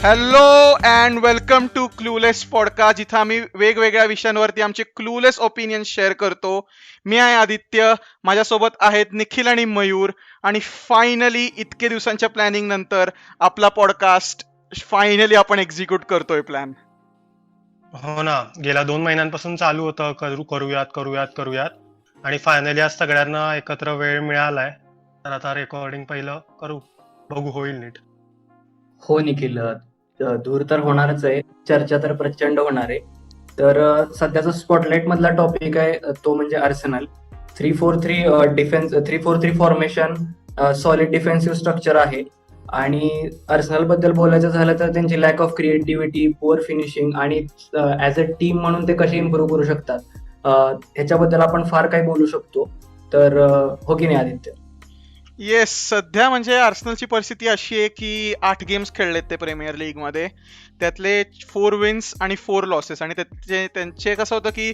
Hello and welcome to clueless podcast, जिथं आम्ही वेगवेगळ्या विषयांवरती आमचे क्लूलेस ओपिनियन शेअर करतो. मी आहे आदित्य, माझ्यासोबत आहेत निखिल आणि मयूर. आणि फायनली इतके दिवसांच्या प्लॅनिंग नंतर आपला पॉडकास्ट फायनली आपण एक्झिक्यूट करतोय प्लॅन. हो ना, गेल्या 2 महिन्यांपासून चालू होतं करूयात आणि फायनली आज सगळ्यांना एकत्र वेळ मिळालाय. तर आता रेकॉर्डिंग पहिलं करू, बघू होईल नीट. हो निखिल, धूर तर होणारच आहे, चर्चा तर प्रचंड होणार आहे. तर सध्याचा स्पॉटलाइट मधला टॉपिक आहे तो म्हणजे Arsenal. 3-4-3 defence, 3-4-3 formation, solid defensive structure आहे. आणि आर्सेनल बद्दल बोलायचं झालं तर त्यांची lack of creativity, poor finishing आणि ऍज अ टीम म्हणून ते कसे इम्प्रूव्ह करू शकतात, ह्याच्याबद्दल आपण फार काही बोलू शकतो. तर हो की नाही आदित्य? येस, सध्या म्हणजे आर्सेनलची परिस्थिती अशी आहे की 8 गेम्स खेळलेत ते प्रीमियर लीग मध्ये. त्यातले 4 विन्स आणि 4 लॉसेस. आणि त्यांचे कसं होतं की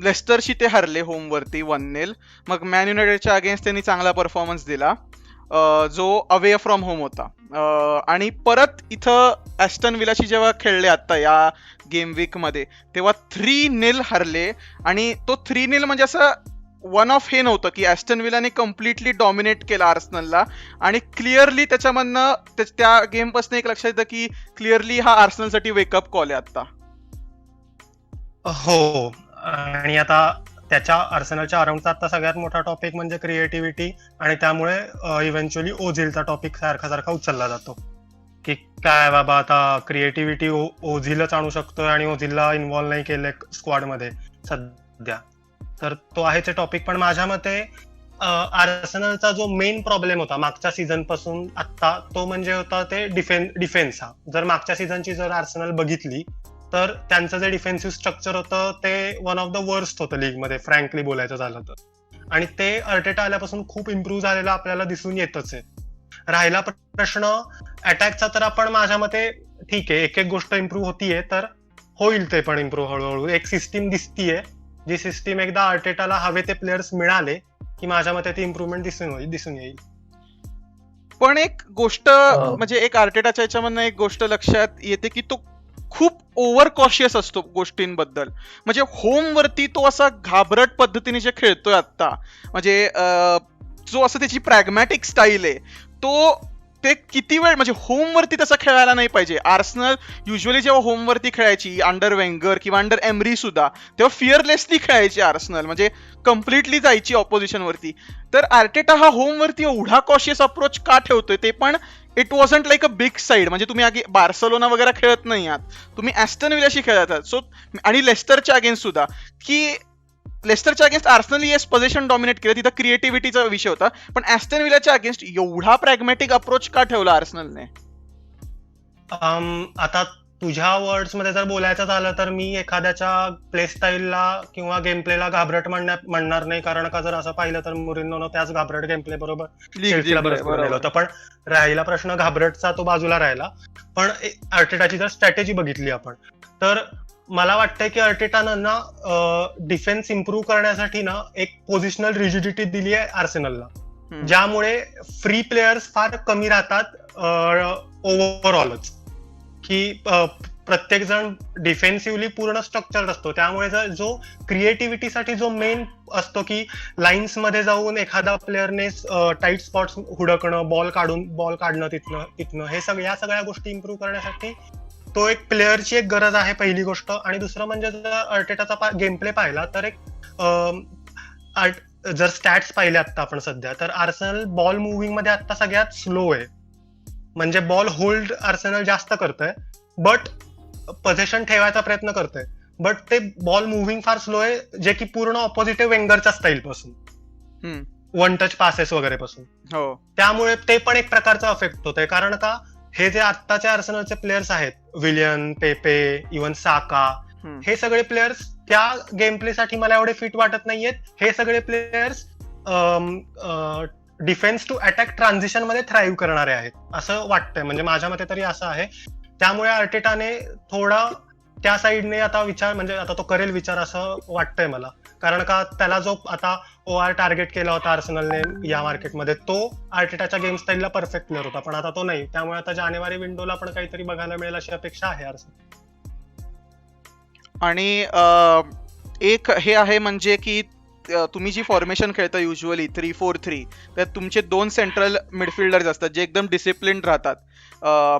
लेस्टरशी ते हरले होमवरती 1-0. मग मॅन युनायटेडच्या अगेन्स्ट त्यांनी चांगला परफॉर्मन्स दिला, जो अवे फ्रॉम होम होता. आणि परत इथं ॲस्टन विलाशी जेव्हा खेळले आता या गेम वीक मध्ये, तेव्हा 3-0 हरले. आणि तो 3-0 म्हणजे असं वन ऑफ हे नव्हतं की ॲस्टन विलाने कम्प्लिटली डॉमिनेट केला आर्सेनलला. आणि क्लिअरली त्याच्यामधनं त्या गेम पासून एक लक्षात येतं की क्लिअरली हा आर्सेनलसाठी वेकअप कॉल आहे आता. हो, आणि आता त्याच्या आर्सेनलच्या अराउंडचा आता सगळ्यात मोठा टॉपिक म्हणजे क्रिएटिव्हिटी. आणि त्यामुळे इव्हेंच्युअली ओझिलचा टॉपिक सारखा उचलला जातो की काय बाबा, आता क्रिएटिव्हिटी ओझिलच आणू शकतोय आणि ओझिलला इन्व्हॉल्व नाही केलंय स्क्वॉडमध्ये सध्या. तर तो आहे ते टॉपिक. पण माझ्या मते आर्सेनलचा जो मेन प्रॉब्लेम होता मागच्या सीझन पासून आता, तो म्हणजे होता ते डिफेन्स हा. जर मागच्या सीझनची जर आर्सेनल बघितली तर त्यांचं जे डिफेन्सिव्ह स्ट्रक्चर होतं ते वन ऑफ द वर्स्ट होतं लीगमध्ये, फ्रँकली बोलायचं झालं तर. आणि ते अर्टेटा आल्यापासून खूप इम्प्रूव्ह झालेलं आपल्याला दिसून येतच आहे. राहिला प्रश्न अटॅकचा, तर आपण माझ्या मते ठीक आहे, एक एक गोष्ट इम्प्रूव्ह होतीये, तर होईल ते पण इम्प्रूव्ह हळूहळू. एक सिस्टीम दिसतीये, जी सिस्टीम एकदा अर्टेटाला हवे ते प्लेयर्स मिळाले की माझ्या मते ती इम्प्रूव्हमेंट दिसून येईल. पण एक गोष्ट म्हणजे एक आर्टेटाच्या याच्यामधनं एक गोष्ट लक्षात येते की तो खूप ओव्हर कॉशियस असतो गोष्टींबद्दल. म्हणजे होमवरती तो असा घाबरट पद्धतीने जे खेळतोय आता, म्हणजे जो असं त्याची प्रॅग्मॅटिक स्टाईल आहे, ते किती वेळ म्हणजे होमवरती तसं खेळायला नाही पाहिजे. आर्सेनल युजली जेव्हा होमवरती खेळायची अंडर वेंगर किंवा अंडर एमरी सुद्धा, तेव्हा फिअरलेसली खेळायची आर्सेनल, म्हणजे कम्प्लिटली जायची ऑपोजिशनवरती. तर आर्टेटा हा होमवरती एवढा कॉशियस अप्रोच का ठेवतोय, ते पण it wasn't like a big side. म्हणजे तुम्ही बार्सलोना वगैरे खेळत नाही आहात, तुम्ही ॲस्टन विलाशी खेळत आहात. सो आणि लेस्टरच्या अगेन्स्ट सुद्धा, की लेस्टरच्या against Arsenal yes position dominate केलं, तिथं क्रिएटिव्हिटीचा विषय होता. पण ॲस्टन विलाच्या अगेन्स्ट एवढा प्रॅग्मॅटिक अप्रोच का ठेवला आर्सेनलने? आता तुझ्या वर्ड्स मध्ये जर बोलायचं झालं तर मी एखाद्याच्या प्ले स्टाईलला किंवा गेम प्लेला घाबरट म्हणणार नाही, कारण का जर असं पाहिलं तर मुरिनोनं त्याच घाबरट गेम प्ले बरोबर चेल्सीला बरंच पुढे नेलं होतं. पण राहिला प्रश्न घाबरटचा, तो बाजूला राहिला. पण अर्टेटाची जर स्ट्रॅटेजी बघितली आपण, तर मला वाटतंय की अर्टेटानं ना डिफेन्स इम्प्रूव्ह करण्यासाठी ना एक पोझिशनल रिजिडिटी दिली आहे आर्सेनलला, ज्यामुळे फ्री प्लेयर्स फार कमी राहतात ओव्हरऑलच. की प्रत्येक जण डिफेन्सिव्हली पूर्ण स्ट्रक्चर्ड असतो. त्यामुळे जो क्रिएटिव्हिटीसाठी जो मेन असतो की लाईन्स मध्ये जाऊन एखादा प्लेअरने टाईट स्पॉट्स हुडकणं, बॉल काढणं तिथनं हे या सगळ्या गोष्टी इम्प्रूव्ह करण्यासाठी तो एक प्लेअरची एक गरज आहे, पहिली गोष्ट. आणि दुसरं म्हणजे जर अर्टेटाचा गेम प्ले पाहिला तर एक जर स्टॅट्स पाहिले आता आपण सध्या, तर आर्सेनल बॉल मुव्हिंग मध्ये आता सगळ्यात स्लो आहे. म्हणजे बॉल होल्ड आर्सेनल जास्त करतंय, बट पोझिशन ठेवायचा प्रयत्न करतंय, बट ते बॉल मुव्हिंग फार स्लो आहे, जे की पूर्ण ऑपोजिट आहे वेंगरच्या स्टाईल पासून, वन टच पासेस वगैरे पासून. त्यामुळे ते पण एक प्रकारचा अफेक्ट होतोय. कारण का, हे जे आत्ताचे आर्सेनलचे प्लेयर्स आहेत, विलियन, पेपे, इव्हन साका, हे सगळे प्लेयर्स त्या गेम प्ले साठी मला एवढे फिट वाटत नाहीयेत. हे सगळे players defence to attack transition मध्ये थ्राईव्ह करणारे आहेत असं वाटतंय. म्हणजे माझ्या मते तरी असं आहे. त्यामुळे अर्टेटाने थोडा त्या साईडने आता विचार, म्हणजे आता तो करेल विचार असं वाटतंय मला. कारण का त्याला जो आता OR टार्गेट केला होता आर्सेनलने या मार्केटमध्ये, तो आर्टेटाच्या गेम स्टाईलला परफेक्ट प्लेअर होता, पण आता तो नाही. त्यामुळे आता जानेवारी विंडोला पण काहीतरी बघायला मिळेल अशी अपेक्षा आहे आर्सेनल. आणि एक हे आहे म्हणजे की तुम्ही जी फॉर्मेशन खेळता युजली 3-4-3, तर तुमचे 2 सेंट्रल मिडफिल्डर्स असतात जे एकदम डिसिप्लिन राहतात,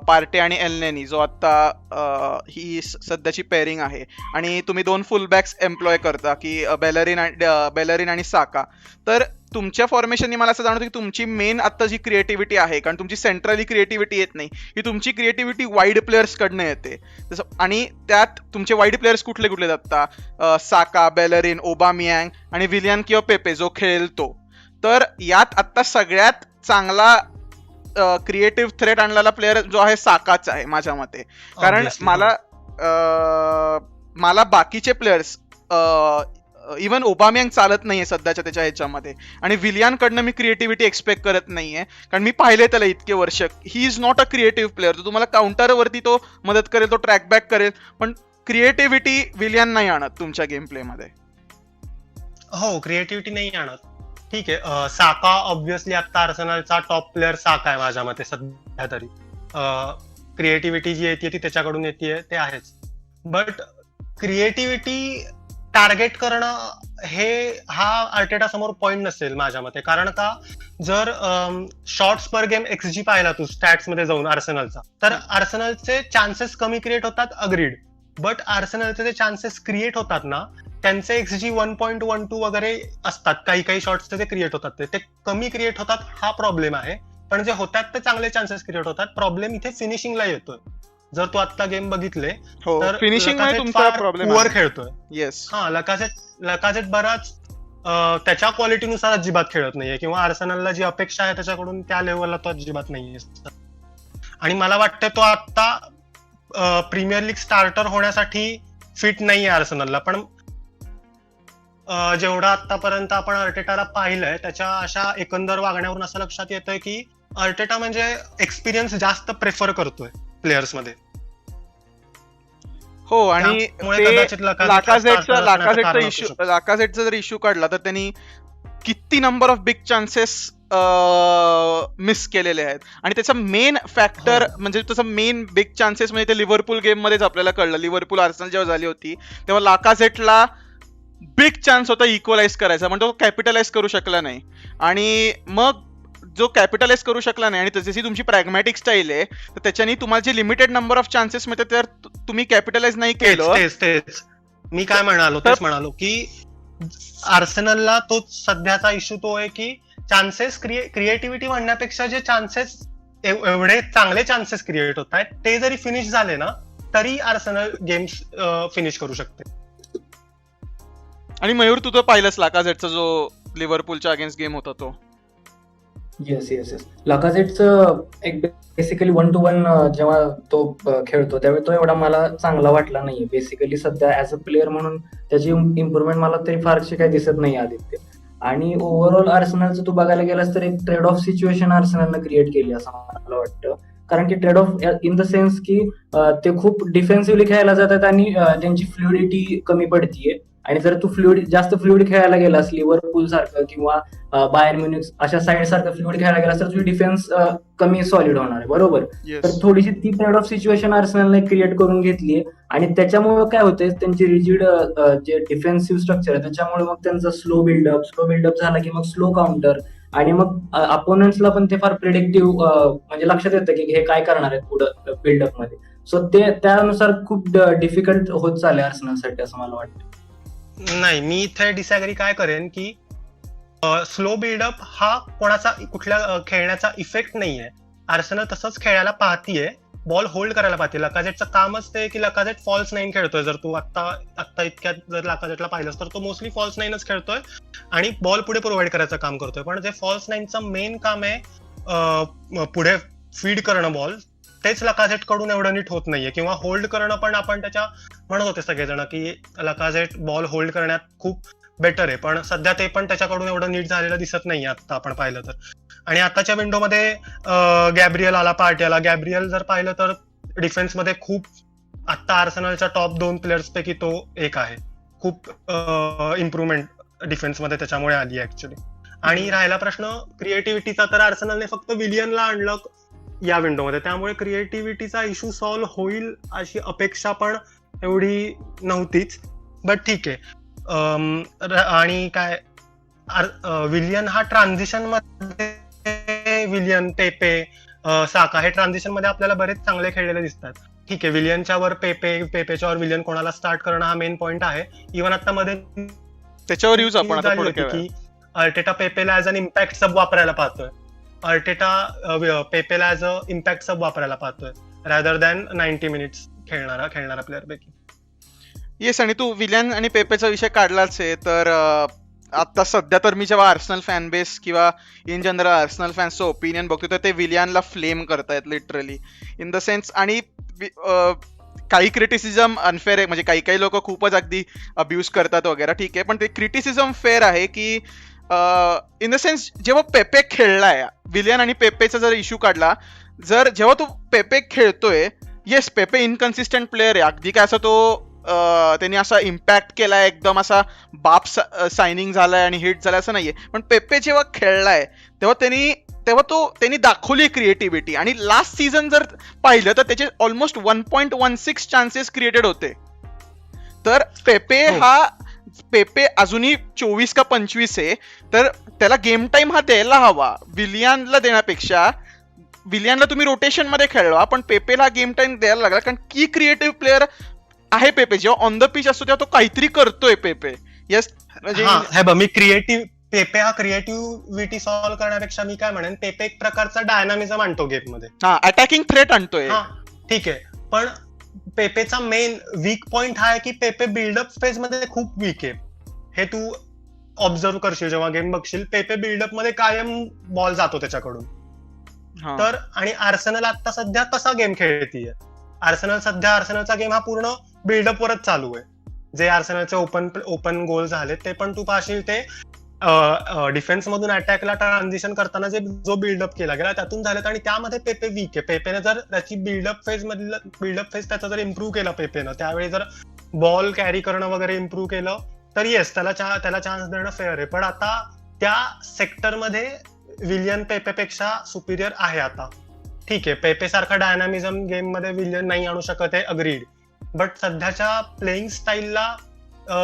पार्टे आणि एल्नेनी, जो आता ही सध्याची पेअरिंग आहे. आणि तुम्ही 2 फुलबॅक्स एम्प्लॉय करता की बेलरिन आणि साका. तर तुमच्या फॉर्मेशननी मला असं जाणवतं की तुमची मेन आता जी क्रिएटिव्हिटी आहे, कारण तुमची सेंट्रली क्रिएटिव्हिटी येत नाही, ही तुमची क्रिएटिव्हिटी वाईड प्लेयर्स कडनं येते. आणि त्यात तुमचे वाईड प्लेयर्स कुठले कुठले जातात, साका, बेलरिन, ओबामियांग आणि विलियन किंवा पेपे जो खेळतो. तर यात आता सगळ्यात चांगला क्रिएटिव्ह थ्रेट आणलेला प्लेअर जो आहे साकाच आहे माझ्या मते. कारण Obviously, मला बाकीचे प्लेयर्स इव्हन ओबामियांग चालत नाहीये सध्याच्या त्याच्या ह्याच्यामध्ये, आणि विलियन कडनं मी क्रिएटिव्हिटी एक्सपेक्ट करत नाहीये, कारण मी पाहिले त्याला इतके वर्ष. He is not a creative player. तो तुम्हाला काउंटरवरती तो मदत करेल, तो ट्रॅक बॅक करेल, पण क्रिएटिव्हिटी विलियन नाही आणत तुमच्या गेम प्ले मध्ये. हो, क्रिएटिव्हिटी नाही आणत. ठीक आहे, साका ऑब्व्हियसली आता आर्सेनलचा टॉप प्लेअर साका आहे माझ्या मते सध्या तरी. क्रिएटिव्हिटी जी येते ती त्याच्याकडून येते, ते आहेच. बट क्रिएटिव्हिटी टार्गेट करणं हा आर्टेटा समोर पॉइंट नसेल माझ्या मते. कारण का, जर शॉट्स पर गेम XG पाहिला तू स्टॅट्स मध्ये जाऊन आर्सेनलचा, तर आर्सेनलचे चान्सेस कमी क्रिएट होतात, अग्रीड. बट आर्सेनलचे जे चान्सेस क्रिएट होतात ना, त्यांचे XG 1.12 वगैरे असतात. काही शॉट्स ते क्रिएट होतात, ते कमी क्रिएट होतात, हा प्रॉब्लेम आहे. पण जे होतात ते चांगले चान्सेस क्रिएट होतात. प्रॉब्लेम इथे फिनिशिंगला येतोय. जर तू आता गेम बघितले तर फिनिशिंग मध्ये तुमचा प्रॉब्लेम पुअर खेळतोय. येस. हा, लकाझेट बराच त्याच्या क्वालिटीनुसार अजिबात खेळत नाहीये, किंवा आर्सेनलला जी अपेक्षा आहे त्याच्याकडून त्या लेवलला तो अजिबात नाहीये. आणि मला वाटतं तो आता प्रीमियर लीग स्टार्टर होण्यासाठी फिट नाहीये आर्सेनलला. पण जेवढं आतापर्यंत आपण अर्टेटाला पाहिलंय त्याच्या अशा एकंदर वागण्यावरून असं लक्षात येतंय की अर्टेटा म्हणजे एक्सपिरियन्स जास्त प्रेफर करतोय प्लेयर्स मध्ये. हो, आणि त्यामुळे कदाचित लाकाझेटचा जर इश्यू काढला तर त्यांनी किती number of big chances miss केलेले आहेत. आणि त्याचा मेन फॅक्टर म्हणजे त्याचा मेन बिग चान्सेस म्हणजे ते लिव्हरपूल गेम मध्येच आपल्याला कळलं. लिव्हरपूल आर्सेनल जेव्हा झाली होती तेव्हा लाकाझेटला बिग चान्स होता इक्वलाइज करायचा, पण तो कॅपिटलाइज करू शकला नाही. आणि मग जो कॅपिटलाइज करू शकला नाही, आणि जशी तुमची प्रॅग्मॅटिक स्टाईल आहे, तर त्याच्यानी तुम्हाला जे लिमिटेड नंबर ऑफ चान्सेस मिळतात तर तुम्ही कॅपिटलाइज नाही केलं. तेच मी काय म्हणालो की आर्सेनलला तो सध्याचा इश्यू तो आहे की चान्सेस क्रिएटिव्हिटी म्हणण्यापेक्षा जे चान्सेस एवढे चांगले चान्सेस क्रिएट होत आहेत ते जरी फिनिश झाले ना तरी आर्सेनल गेम्स फिनिश करू शकते. आणि मयूर, तू तो पाहिलंस लाकाझेटचा जो लिव्हरपूलच्या अगेन्स्ट गेम होता तो. येस. लाकाझेटचं एक बेसिकली 1-to-1 जेव्हा तो खेळतो त्यावेळी तो एवढा मला चांगला वाटला नाहीये. बेसिकली सध्या ऍज अ प्लेअर म्हणून त्याची इम्प्रुव्हमेंट मला तरी फारशी काही दिसत नाही आदित्य. आणि ओव्हरऑल आर्सेनलचं तू बघायला गेलास तर एक ट्रेड ऑफ सिच्युएशन आर्सेनलनं क्रिएट केली असं मला वाटतं. कारण की trade off in the sense की ते खूप डिफेन्सिव्हली खेळायला जातात आणि त्यांची फ्लुइडिटी कमी पडतीये. आणि जर तू जास्त फ्लुइड खेळायला गेलास लिव्हरपूल सारखं किंवा बायर्न म्युनिक अशा साईड सारखं फ्लुइड खेळायला गेलास तर तुझी डिफेन्स कमी सॉलिड होणार आहे, बरोबर. तर थोडीशी ती ट्रेड ऑफ सिच्युएशन आर्सेनलने क्रिएट करून घेतलीये. आणि त्याच्यामुळे काय होतंय, त्यांची रिजिड जे डिफेन्सिव्ह स्ट्रक्चर आहे त्याच्यामुळे मग त्यांचा स्लो बिल्डअप झाला की मग स्लो काउंटर, आणि मग अपोनंट्सला पण ते फार प्रिडिक्टिव्ह म्हणजे लक्षात येतं की हे काय करणार आहेत पुढं बिल्डअप मध्ये. सो ते त्यानुसार खूप डिफिकल्ट होत चालले आर्सेनलसाठी असं मला वाटतं. नाही, मी इथे डिसॅग्री काय करेन की स्लो बिल्डअप हा कोणाचा कुठल्या खेळण्याचा इफेक्ट नाहीये. आर्सेनल तसंच खेळायला पाहतीये, बॉल होल्ड करायला पाहते. लकाझेटचं कामच ते की लकाझेट फॉल्स नाईन खेळतोय. जर तू आता इतक्यात जर लकाझेटला पाहिलंस तर तो मोस्टली फॉल्स नाईनच खेळतोय आणि बॉल पुढे प्रोव्हाइड करायचं काम करतोय. पण जे फॉल्स नाईनचं मेन काम आहे पुढे फीड करणं बॉल, तेच लकाझेट कडून एवढं नीट होत नाहीये. किंवा होल्ड करणं पण आपण त्याच्या म्हणत होते सगळेजण की लकाझेट बॉल होल्ड करण्यात खूप बेटर आहे, पण सध्या ते पण त्याच्याकडून एवढं नीट झालेलं दिसत नाहीये आता आपण पाहिलं तर. आणि आताच्या विंडोमध्ये गॅब्रियल आला, पार्टी आला. गॅब्रियल जर पाहिलं तर डिफेन्समध्ये खूप आता आर्सेनलच्या टॉप 2 प्लेयर्स पैकी तो एक आहे. खूप इम्प्रुव्हमेंट डिफेन्समध्ये त्याच्यामुळे आली ऍक्च्युली. आणि राहिला प्रश्न क्रिएटिव्हिटीचा, तर आर्सेनलने फक्त विलियनला आणलं या विंडोमध्ये, त्यामुळे क्रिएटिव्हिटीचा इश्यू सॉल्व्ह होईल अशी अपेक्षा पण एवढी नव्हतीच. बट ठीक आहे. आणि काय विलियन हा ट्रान्झिशन मध्ये, विलियन, पेपे, साका हे ट्रान्झिशन मध्ये आपल्याला बरेच चांगले खेळलेले दिसतात. ठीक आहे, विलियनच्या वर पेपेच्या वर विलियन कोणाला स्टार्ट करणं हा मेन पॉइंट आहे. इव्हन आता मध्ये त्याच्यावर यूज आपण आता झाली पुढे होती काय की अर्टेटा पेपेला ऍज अन इम्पॅक्ट सब वापरायला पाहतोय. अर्टेटा पेपेला ऍज अ इम्पॅक्ट सब वापरायला पाहतोय रॅदर दॅन 90 मिनिट्स खेळणारा प्लेअर पैकी. येस. आणि तू विलियन आणि पेपेचा विषय काढलाच आहे, तर आता सध्या तर मी जेव्हा आर्सेनल फॅन बेस किंवा इन जनरल आर्सेनल फॅन्सचं ओपिनियन बघतो तर ते विलियनला फ्लेम करतायत लिटरली, इन द सेन्स. आणि काही क्रिटिसिझम अनफेअर आहे, म्हणजे काही काही लोक खूपच अगदी अब्यूज करतात वगैरे, ठीक आहे, पण ते क्रिटिसिझम फेअर आहे की इन द सेन्स जेव्हा पेपे खेळलाय, विलियन आणि पेपेचा जर इश्यू काढला, जेव्हा तो पेपे खेळतोय, येस पेपे इनकन्सिस्टंट प्लेअर आहे, अगदी काय असं तो त्यांनी असा इम्पॅक्ट केलाय, एकदम असा बाप सायनिंग झालाय आणि हिट झालाय असं नाहीये, पण पेपे जेव्हा खेळलाय तेव्हा त्यांनी दाखवली क्रिएटिव्हिटी. आणि लास्ट सीझन जर पाहिलं तर त्याचे ऑलमोस्ट 1.16 चान्सेस क्रिएटेड होते. तर पेपे अजूनही 24 का 25 आहे, तर त्याला गेम टाइम हा द्यायला हवा विलियनला देण्यापेक्षा. विलियनला तुम्ही रोटेशन मध्ये खेळवा, पण पेपेला गेम टाइम द्यायला लागला, कारण की क्रिएटिव्ह प्लेअर आहे पेपे. जेव्हा ऑन द पिच असतो तेव्हा तो काहीतरी करतोय पेपे. येस, म्हणजे मी पेपे हा क्रिएटिव्हिटी सॉल्व्ह करण्यापेक्षा मी काय म्हणेन, पेपे एक प्रकारचा डायनामिझम आणतो गेम मध्ये, अटॅकिंग थ्रेट आणतोय. ठीक आहे, पण पेपेचा मेन वीक पॉइंट हा आहे की पेपे बिल्डअप फेज मध्ये खूप वीक आहे. हे तू ऑब्झर्व्ह करशील जेव्हा गेम बघशील, पेपे बिल्डअप मध्ये कायम बॉल जातो त्याच्याकडून. तर आणि आर्सेनल आता सध्या तसा गेम खेळतीये. आर्सेनलचा गेम हा पूर्ण बिल्डअप वरच चालू आहे. जे आर्सेनलचे ओपन गोल झाले ते पण तू पाहशील ते डिफेन्स मधून अटॅकला ट्रान्झिशन करताना जो बिल्डअप केला गेला त्यातून झालेत, आणि त्यामध्ये पेपे वीक आहे. पेपेने जर त्याची बिल्डअप फेज त्याचा जर इम्प्रूव्ह केला पेपेनं, त्यावेळी जर बॉल कॅरी करणं वगैरे इम्प्रूव्ह केलं तर येस त्याला चान्स देणं फेअर आहे. पण आता त्या सेक्टरमध्ये विलियन पेपेपेक्षा सुपिरियर आहे आता. ठीक आहे, पेपे सारखा डायनामिझम गेम मध्ये विलियन नाही आणू शकत आहे, अग्रीड. बट सध्याच्या प्लेइंग स्टाईलला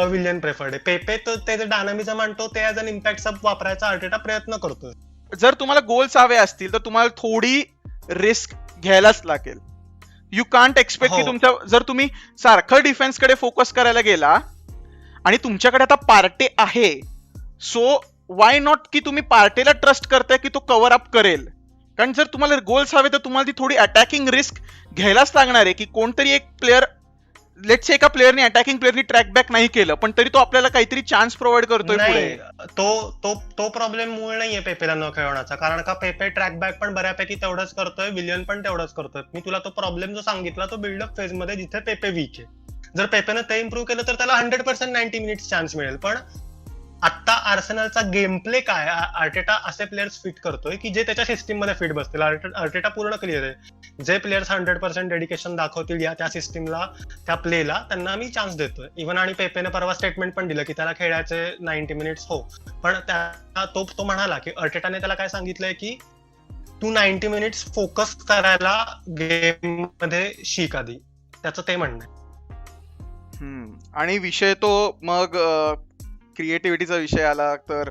विलियन प्रेफर्ड आहे. पेपे तर त्याचं डायनामिझम आणतो, ते ऍज अन इम्पॅक्ट सब वापरायचा अर्टेटा प्रयत्न करतोय. जर तुम्हाला गोल्स हवे असतील तर तुम्हाला थोडी रिस्क घ्यायलाच लागेल. यू कांट एक्सपेक्ट की तुमच्या, जर तुम्ही सारखं डिफेन्स कडे फोकस करायला गेला आणि तुमच्याकडे आता पार्टे आहे, सो वाय नॉट की तुम्ही पार्टेला ट्रस्ट करताय की तो कव्हर अप करेल. कारण जर तुम्हाला गोल्स हवे तर तुम्हाला ती थोडी अटॅकिंग रिस्क घ्यायलाच लागणार आहे की कोणतरी एक प्लेअर, लेट्स से एका प्लेअरने अटॅकिंग प्लेअरनी ट्रॅक बॅक नाही केलं, पण तरी तो आपल्याला काहीतरी चान्स प्रोव्हाइड करतोय पुढे. तो प्रॉब्लेम मूळ नाहीये पेपेला न खेळवण्याचा, कारण का पेपे ट्रॅक बॅक पण बऱ्यापैकी तेवढंच करतोय, विलियन पण तेवढंच करतोय. मी तुला तो प्रॉब्लेम जो सांगितला तो बिल्डअप फेज मध्ये जिथे पेपे वीक आहे, जर पेपेनं ते इम्प्रूव्ह केलं तर त्याला 100% 90 मिनिट्स चान्स मिळेल. पण आता आर्सेनलचा गेम प्ले काय, अर्टेटा असे प्लेयर्स फिट करतोय की जे त्याच्या सिस्टीम मध्ये फिट बसतील. अर्टेटा पूर्ण क्लिअर आहे, जे प्लेयर्स 100% डेडिकेशन दाखवतील त्या सिस्टीमला, त्या प्लेला, त्यांना आम्ही चान्स देतोय. इव्हन आणि पेपेने परवा स्टेटमेंट पण दिलं की त्याला खेळायचे 90 मिनिट्स हो, पण तो म्हणाला की अर्टेटाने त्याला काय सांगितलंय की तू 90 मिनिट्स फोकस करायला गेम मध्ये शिक आधी, त्याचं ते म्हणणं आहे. आणि विषय तो मग क्रिएटिव्हिटीचा विषय आला तर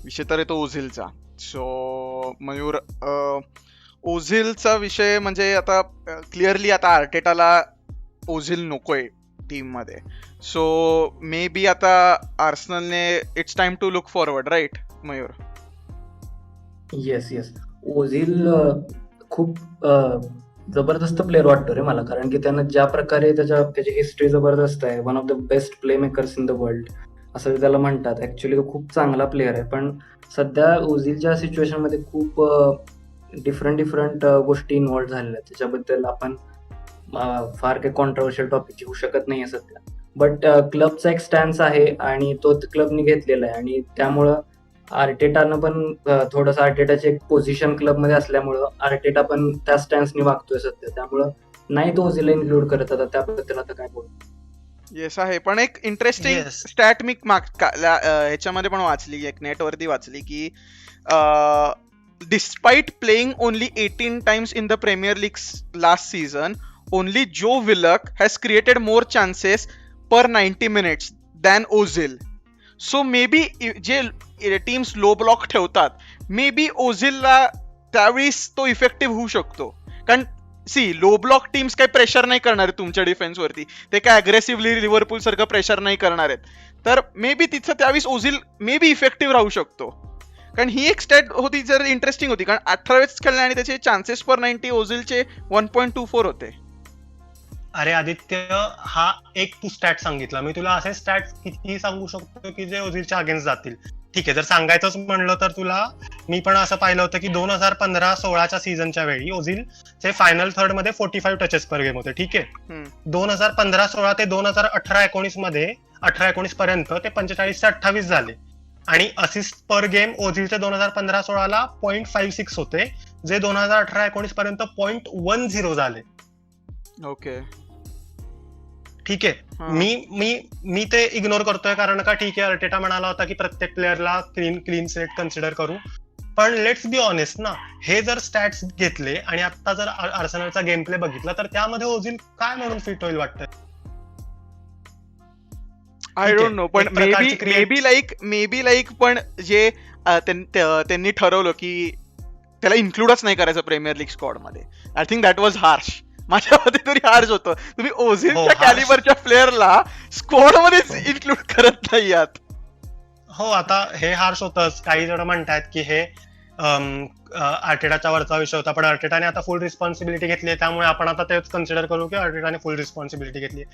विषय तर येतो ओझिलचा. सो मयूर, ओझिलचा विषय म्हणजे आता क्लिअरली आता आर्टेटाला ओझिल नकोय टीम मध्ये. सो मे बी आता आर्सेनलने it's time to look forward, right Mayur? Yes. Ozil खूप जबरदस्त प्लेअर वाटतो रे मला, कारण की त्यानं ज्या प्रकारे त्याची हिस्ट्री जबरदस्त आहे, one of the best play makers in the world असं त्याला म्हणतात. ऍक्च्युली तो खूप चांगला प्लेअर आहे, पण सध्या ओझिलच्या सिच्युएशन मध्ये खूप डिफरंट गोष्टी इन्व्हॉल्व्ह झालेल्या आहेत. त्याच्याबद्दल आपण फार काही कॉन्ट्रोवर्शियल टॉपिक घेऊ शकत नाहीये सध्या. बट क्लबचा एक स्टॅन्स आहे आणि तो क्लबने घेतलेला आहे, आणि त्यामुळं आर्टेटानं पण थोडंसं, आर्टेटाची एक पोझिशन क्लबमध्ये असल्यामुळं आर्टेटा पण त्या स्टॅन्सनी वागतोय सध्या. त्यामुळं नाही तो ओझिलला इन्क्लूड करत आता, त्याबद्दल आता काय बोलतो. येस आहे. पण एक इंटरेस्टिंग येस. स्टॅट मी ह्याच्यामध्ये पण वाचली, एक नेटवरती वाचली की despite playing only 18 times in the Premier League last season, only Joe Willock has created more chances per 90 minutes than Ozil. So maybe जे टीम्स लो ब्लॉक ठेवतात, मे बी ओझिलला त्यावेळेस तो इफेक्टिव्ह होऊ शकतो. कारण सी लो ब्लॉक टीम्स काही pressure नाही करणार आहेत तुमच्या डिफेन्सवरती, ते काय अग्रेसिव्हली लिव्हरपूल सारखं प्रेशर नाही करणार आहेत. तर मे बी तिथं त्यावेळेस ओझिल मे बी इफेक्टिव्ह राहू शकतो. कारण ही एक स्टॅट होती जर इंटरेस्टिंग होती, कारण 18 वेळेस खेळले आणि त्याचे चान्सेस पर 90 ओझिलचे 1.24 होते. अरे आदित्य, हा एक तू स्टॅट सांगितला, मी तुला असे स्टॅट किती सांगू शकतो की जे ओझिलच्या अगेन्स्ट जातील. ठीक आहे, जर सांगायचंच म्हणलं तर तुला मी पण असं पाहिलं होतं की 2015-16च्या सीझनच्या वेळी ओझिलचे फायनल थर्ड मध्ये 45 टचेस पर गेम होते. ठीक आहे, 2015-16 ते 2018-19 मध्ये 18-19 पर्यंत ते 45 ते 28 झाले. आणि असिस्ट पर गेम ओझिलचे 2015-16ला 0.56 होते, जे 2018-19 पर्यंत 0.10 झाले. ओके, ठीक आहे, मी ते इग्नोर करतोय कारण का ठीक आहे, अर्टेटा म्हणाला होता की प्रत्येक प्लेअरला क्लीन सेट कन्सिडर करू. पण लेट्स बी ऑनेस्ट ना, हे जर स्टॅट्स घेतले आणि आता जर आर्सेनलचा गेम प्ले बघितला तर त्यामध्ये ओझिल काय म्हणून फिट होईल वाटतंय? I don't know. पण मे बी लाईक पण जे त्यांनी ठरवलं की त्याला इन्क्लूडच नाही करायचं प्रीमियर लीग स्क्वॉड मध्ये, I think that was harsh. माझ्या मते तरी हार्श होतं. तुम्ही ओझिलच्या कॅलिबरच्या प्लेअरला स्क्वॉड मध्येच इन्क्लूड करत नाही आहात. हो, आता हे हार्श होतंच. काही जण म्हणतात की हे अर्टेटाच्या वरचा विषय होता, पण अर्टेटाने आता फुल रिस्पॉन्सिबिलिटी घेतली आहे, त्यामुळे आपण आता तेच कन्सिडर करू की अर्टेटाने फुल रिस्पॉन्सिबिलिटी घेतली.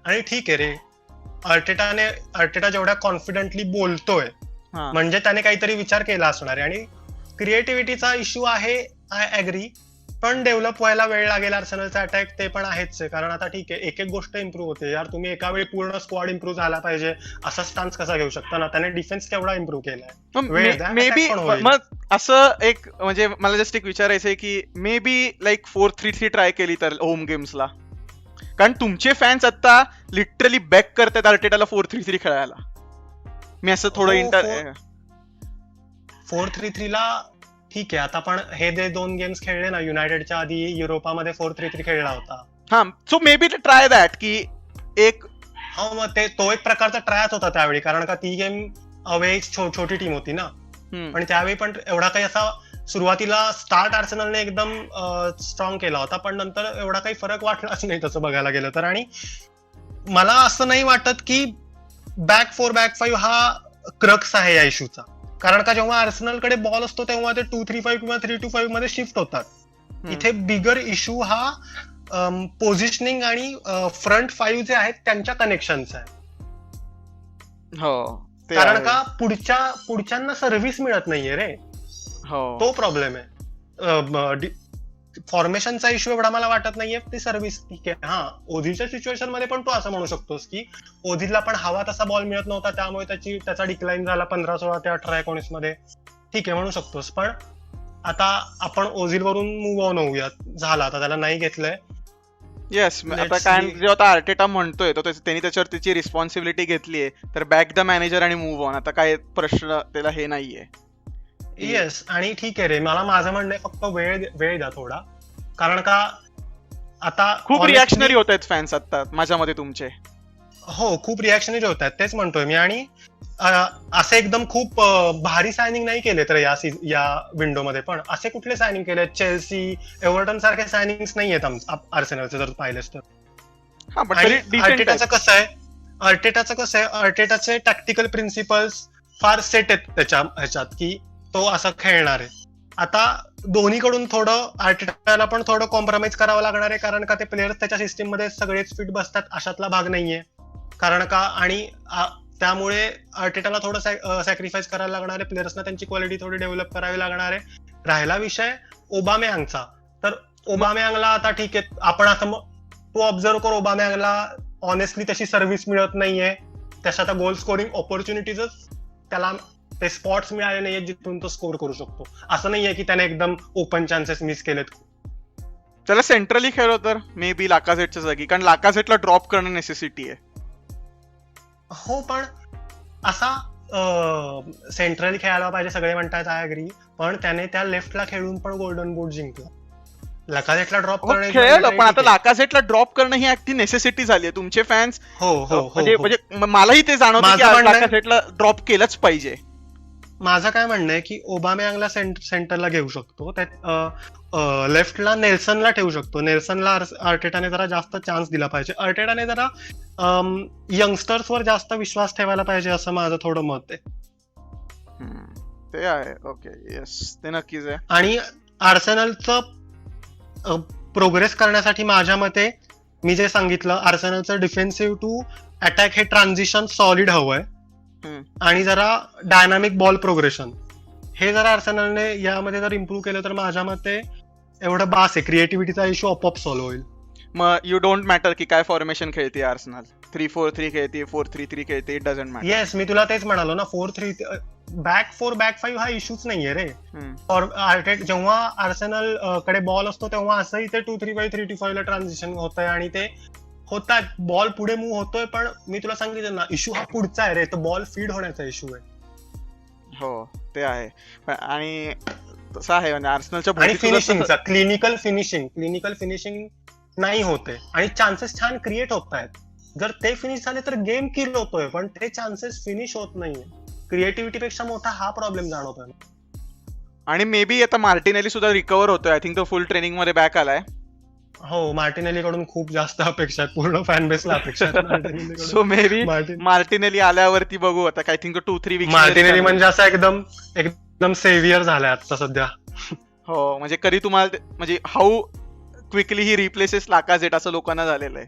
आणि ठीक आहे रे, अर्टेटा जेवढ्या कॉन्फिडेंटली बोलतोय म्हणजे त्याने काहीतरी विचार केला असणार आहे. आणि क्रिएटिव्हिटीचा इश्यू आहे, आय ऍग्री, पण डेव्हलप व्हायला वेळ लागेल. आर्सेनलचा अटॅक ते पण आहेच आहे, कारण आता ठीक आहे, एक एक गोष्ट इम्प्रूव्ह होते यार. तुम्ही एका वेळी पूर्ण स्क्वॉड इम्प्रूव्ह झाला पाहिजे असा स्टान्स कसा घेऊ शकता ना? त्याने डिफेन्स केवढा इम्प्रूव्ह केलाय. मे बी मग असं एक म्हणजे मला जस्ट एक विचारायचंय की मे बी लाईक 4-3-3 ट्राय केली तर होम गेम्सला, कारण तुमचे फॅन्स आता लिटरली बॅक करतात अर्टेटाला 4-3-3 खेळायला. मी असं थोडं 4-3-3 ला ठीक आहे. आता पण हे जे 2 गेम्स खेळले ना, युनायटेडच्या आधी युरोपामध्ये 4-3-3 खेळला होता. हा, so may be try that की एक हो, मग तो एक प्रकारचा ट्रायच होता त्यावेळी, कारण का ती गेम अवे छोटी टीम होती ना. पण त्यावेळी पण एवढा काही असा सुरुवातीला स्टार्ट आर्सेनलने एकदम स्ट्रॉंग केला होता, पण नंतर एवढा काही फरक वाटलाच नाही तसं बघायला गेलं तर. आणि मला असं नाही वाटत की बॅक 4-बॅक 5 हा क्रक्स आहे या इश्यूचा, कारण का जेव्हा आर्सेनलकडे बॉल असतो तेव्हा ते 2-3-5 किंवा 3-2-5 मध्ये शिफ्ट होतात. इथे बिगर इश्यू हा पोझिशनिंग आणि फ्रंट 5 जे आहेत त्यांच्या कनेक्शनचा आहे. कारण का पुढच्यांना सर्व्हिस मिळत नाहीये रे, तो प्रॉब्लेम आहे. फॉर्मेशनचा इश्यू एवढा मला वाटत नाहीये, ती सर्व्हिस ठीक आहे. हा, ओझिलच्या सिच्युएशन मध्ये पण तू असं म्हणू शकतोस की ओझिलला पण हवा तसा बॉल मिळत नव्हता, त्यामुळे त्याचा डिक्लाइन झाला 15-16 ते 18-19 मध्ये. ठीक आहे, म्हणू शकतोस. पण आता आपण ओझिल वरून मूव्ह ऑन होऊयात. झाला, आता त्याला नाही घेतलंय. येस, आता काय जे आता अर्टेटा म्हणतोय तो त्यांनी त्याच्यावर त्याची रिस्पॉन्सिबिलिटी घेतलीये, तर बॅक द मॅनेजर आणि मूव्ह ऑन. आता काय प्रश्न त्याला हे नाहीये. येस, आणि ठीक आहे रे, मला माझं म्हणणं फक्त वेळ द्या थोडा, कारण का आता खूप रिॲक्शनरी होत आहेत फॅन्स आता माझ्या मते तुमचे. हो, खूप रिॲक्शनरी होत आहेत, तेच म्हणतोय मी. आणि असे एकदम खूप भारी सायनिंग नाही केले तर या विंडोमध्ये, पण असे कुठले सायनिंग केले? चेल्सी, एव्हर्टन सारखे सायनिंग्स नाही आहेत आर्सेनलचे जर पाहिलेस तर. अर्टेटाचं कसं आहे, अर्टेटाचे टॅक्टिकल प्रिन्सिपल्स फार सेट आहेत त्याच्या ह्याच्यात की तो असं खेळणार आहे. आता दोन्हीकडून थोडं अर्टेटाला पण थोडं कॉम्प्रोमाइज करावं लागणार आहे, कारण का ते प्लेयर्स त्याच्या सिस्टीम मध्ये सगळेच फिट बसतात अशातला भाग नाहीये. कारण का आणि त्यामुळे अर्टेटाला थोडं सॅक्रिफाईस करायला लागणार आहे, प्लेयर्सना त्यांची क्वालिटी थोडी डेव्हलप करावी लागणार आहे. राहिला विषय ओबामेयांगचा, तर ओबामेयांगला आता ठीक आहे, आपण असं तू ऑब्झर्व कर, ओबामेयांगला ऑनेस्टली तशी सर्व्हिस मिळत नाहीये. त्याच्या आता गोल स्कोरिंग ऑपॉर्च्युनिटीजच त्याला ते स्पॉट्स मिळाले नाहीये जिथून तो स्कोर करू शकतो. असं नाहीये की त्याने एकदम ओपन चान्सेस मिस केलेत. त्याला सेंट्रली खेळलो तर मे बी लाकाझेटच्या जागी, कारण लाकाझेटला ड्रॉप करणं नेसेसिटी आहे. हो, पण असा सेंट्रल खेळायला पाहिजे सगळे म्हणतात, आय अग्री, पण त्याने त्या लेफ्टला खेळून पण गोल्डन बूट जिंकला. लकाजेटला ड्रॉप हो, खेळलं, पण आता लाकाझेटला ड्रॉप करणं ही अगदी नेसेसिटी झाली आहे. तुमचे फॅन्स म्हणजे मलाही ते जाणवतं की लाकाझेटला ड्रॉप केलंच पाहिजे. माझं काय म्हणणं आहे की ओबामॅंगला सेंटरला घेऊ शकतो, त्यात लेफ्टला नेल्सनला ठेवू शकतो. नेल्सनला आर्टेटाने जरा जास्त चान्स दिला पाहिजे. आर्टेटाने जरा यंगस्टर्सवर जास्त विश्वास ठेवायला पाहिजे असं माझं थोडं मत आहे. ते आहे. ओके, येस, ते नक्कीच आहे. आणि आर्सेनलचं प्रोग्रेस करण्यासाठी माझ्या मते मी जे सांगितलं, आर्सेनलचं डिफेन्सिव्ह टू अटॅक हे ट्रान्झिशन सॉलिड हवंय आणि जरा डायनामिक बॉल प्रोग्रेशन हे जर आर्सेनलने यामध्ये जर इम्प्रूव्ह केलं तर माझ्या मते एवढं बास आहे. क्रिएटिव्हिटीचा इश्यू आपोआप सॉल्व्ह होईल. मग यू डोंट मॅटर की काय फॉर्मेशन खेळते आर्सेनल, 3-4-3 खेळते, 4-3-3 खेळते, इट डझंट मॅटर. येस, मी तुला तेच म्हणालो ना, 4-3 बॅक 4 बॅक 5 हा इश्यूच नाहीये रे. जेव्हा आर्सेनल कडे बॉल असतो तेव्हा असंही ते 2-3-5 3-5 ला ट्रान्झिशन होतंय आणि ते होतात, बॉल पुढे मूव्ह होतोय. पण मी तुला सांगितलं ना, इश्यू हा पुढचा आहे रे, तो बॉल फीड होण्याचा इश्यू आहे. हो, ते आहे. आणि तसं आहे म्हणजे आर्सेनलच्या आणि फिनिशिंगचा क्लिनिकल फिनिशिंग नाही होते आणि चान्सेस छान क्रिएट होत आहेत. जर ते फिनिश झाले तर गेम किल होतोय, पण ते चान्सेस फिनिश होत नाहीये. क्रिएटिव्हिटी पेक्षा मोठा हा प्रॉब्लेम जाणवतोय. आणि मे बी आता मार्टिनेली सुद्धा रिकव्हर होतोय. आय थिंक तो फुल ट्रेनिंग मध्ये बॅक आलाय. हो, मार्टिनेली कडून खूप जास्त अपेक्षा आहेत, पूर्ण फॅन बेसला अपेक्षा आहेत. सो मे बी मार्टिनेली आल्यावरती बघू आता. आय थिंक 2-3 वीक मार्टिनेली म्हणजे असं एकदम सेव्हियर झालाय आता सध्या. हो, म्हणजे कधी तुम्हाला म्हणजे हाऊ क्विकली ही रिप्लेसेस लाकाझेट असं लोकांना झालेलं आहे.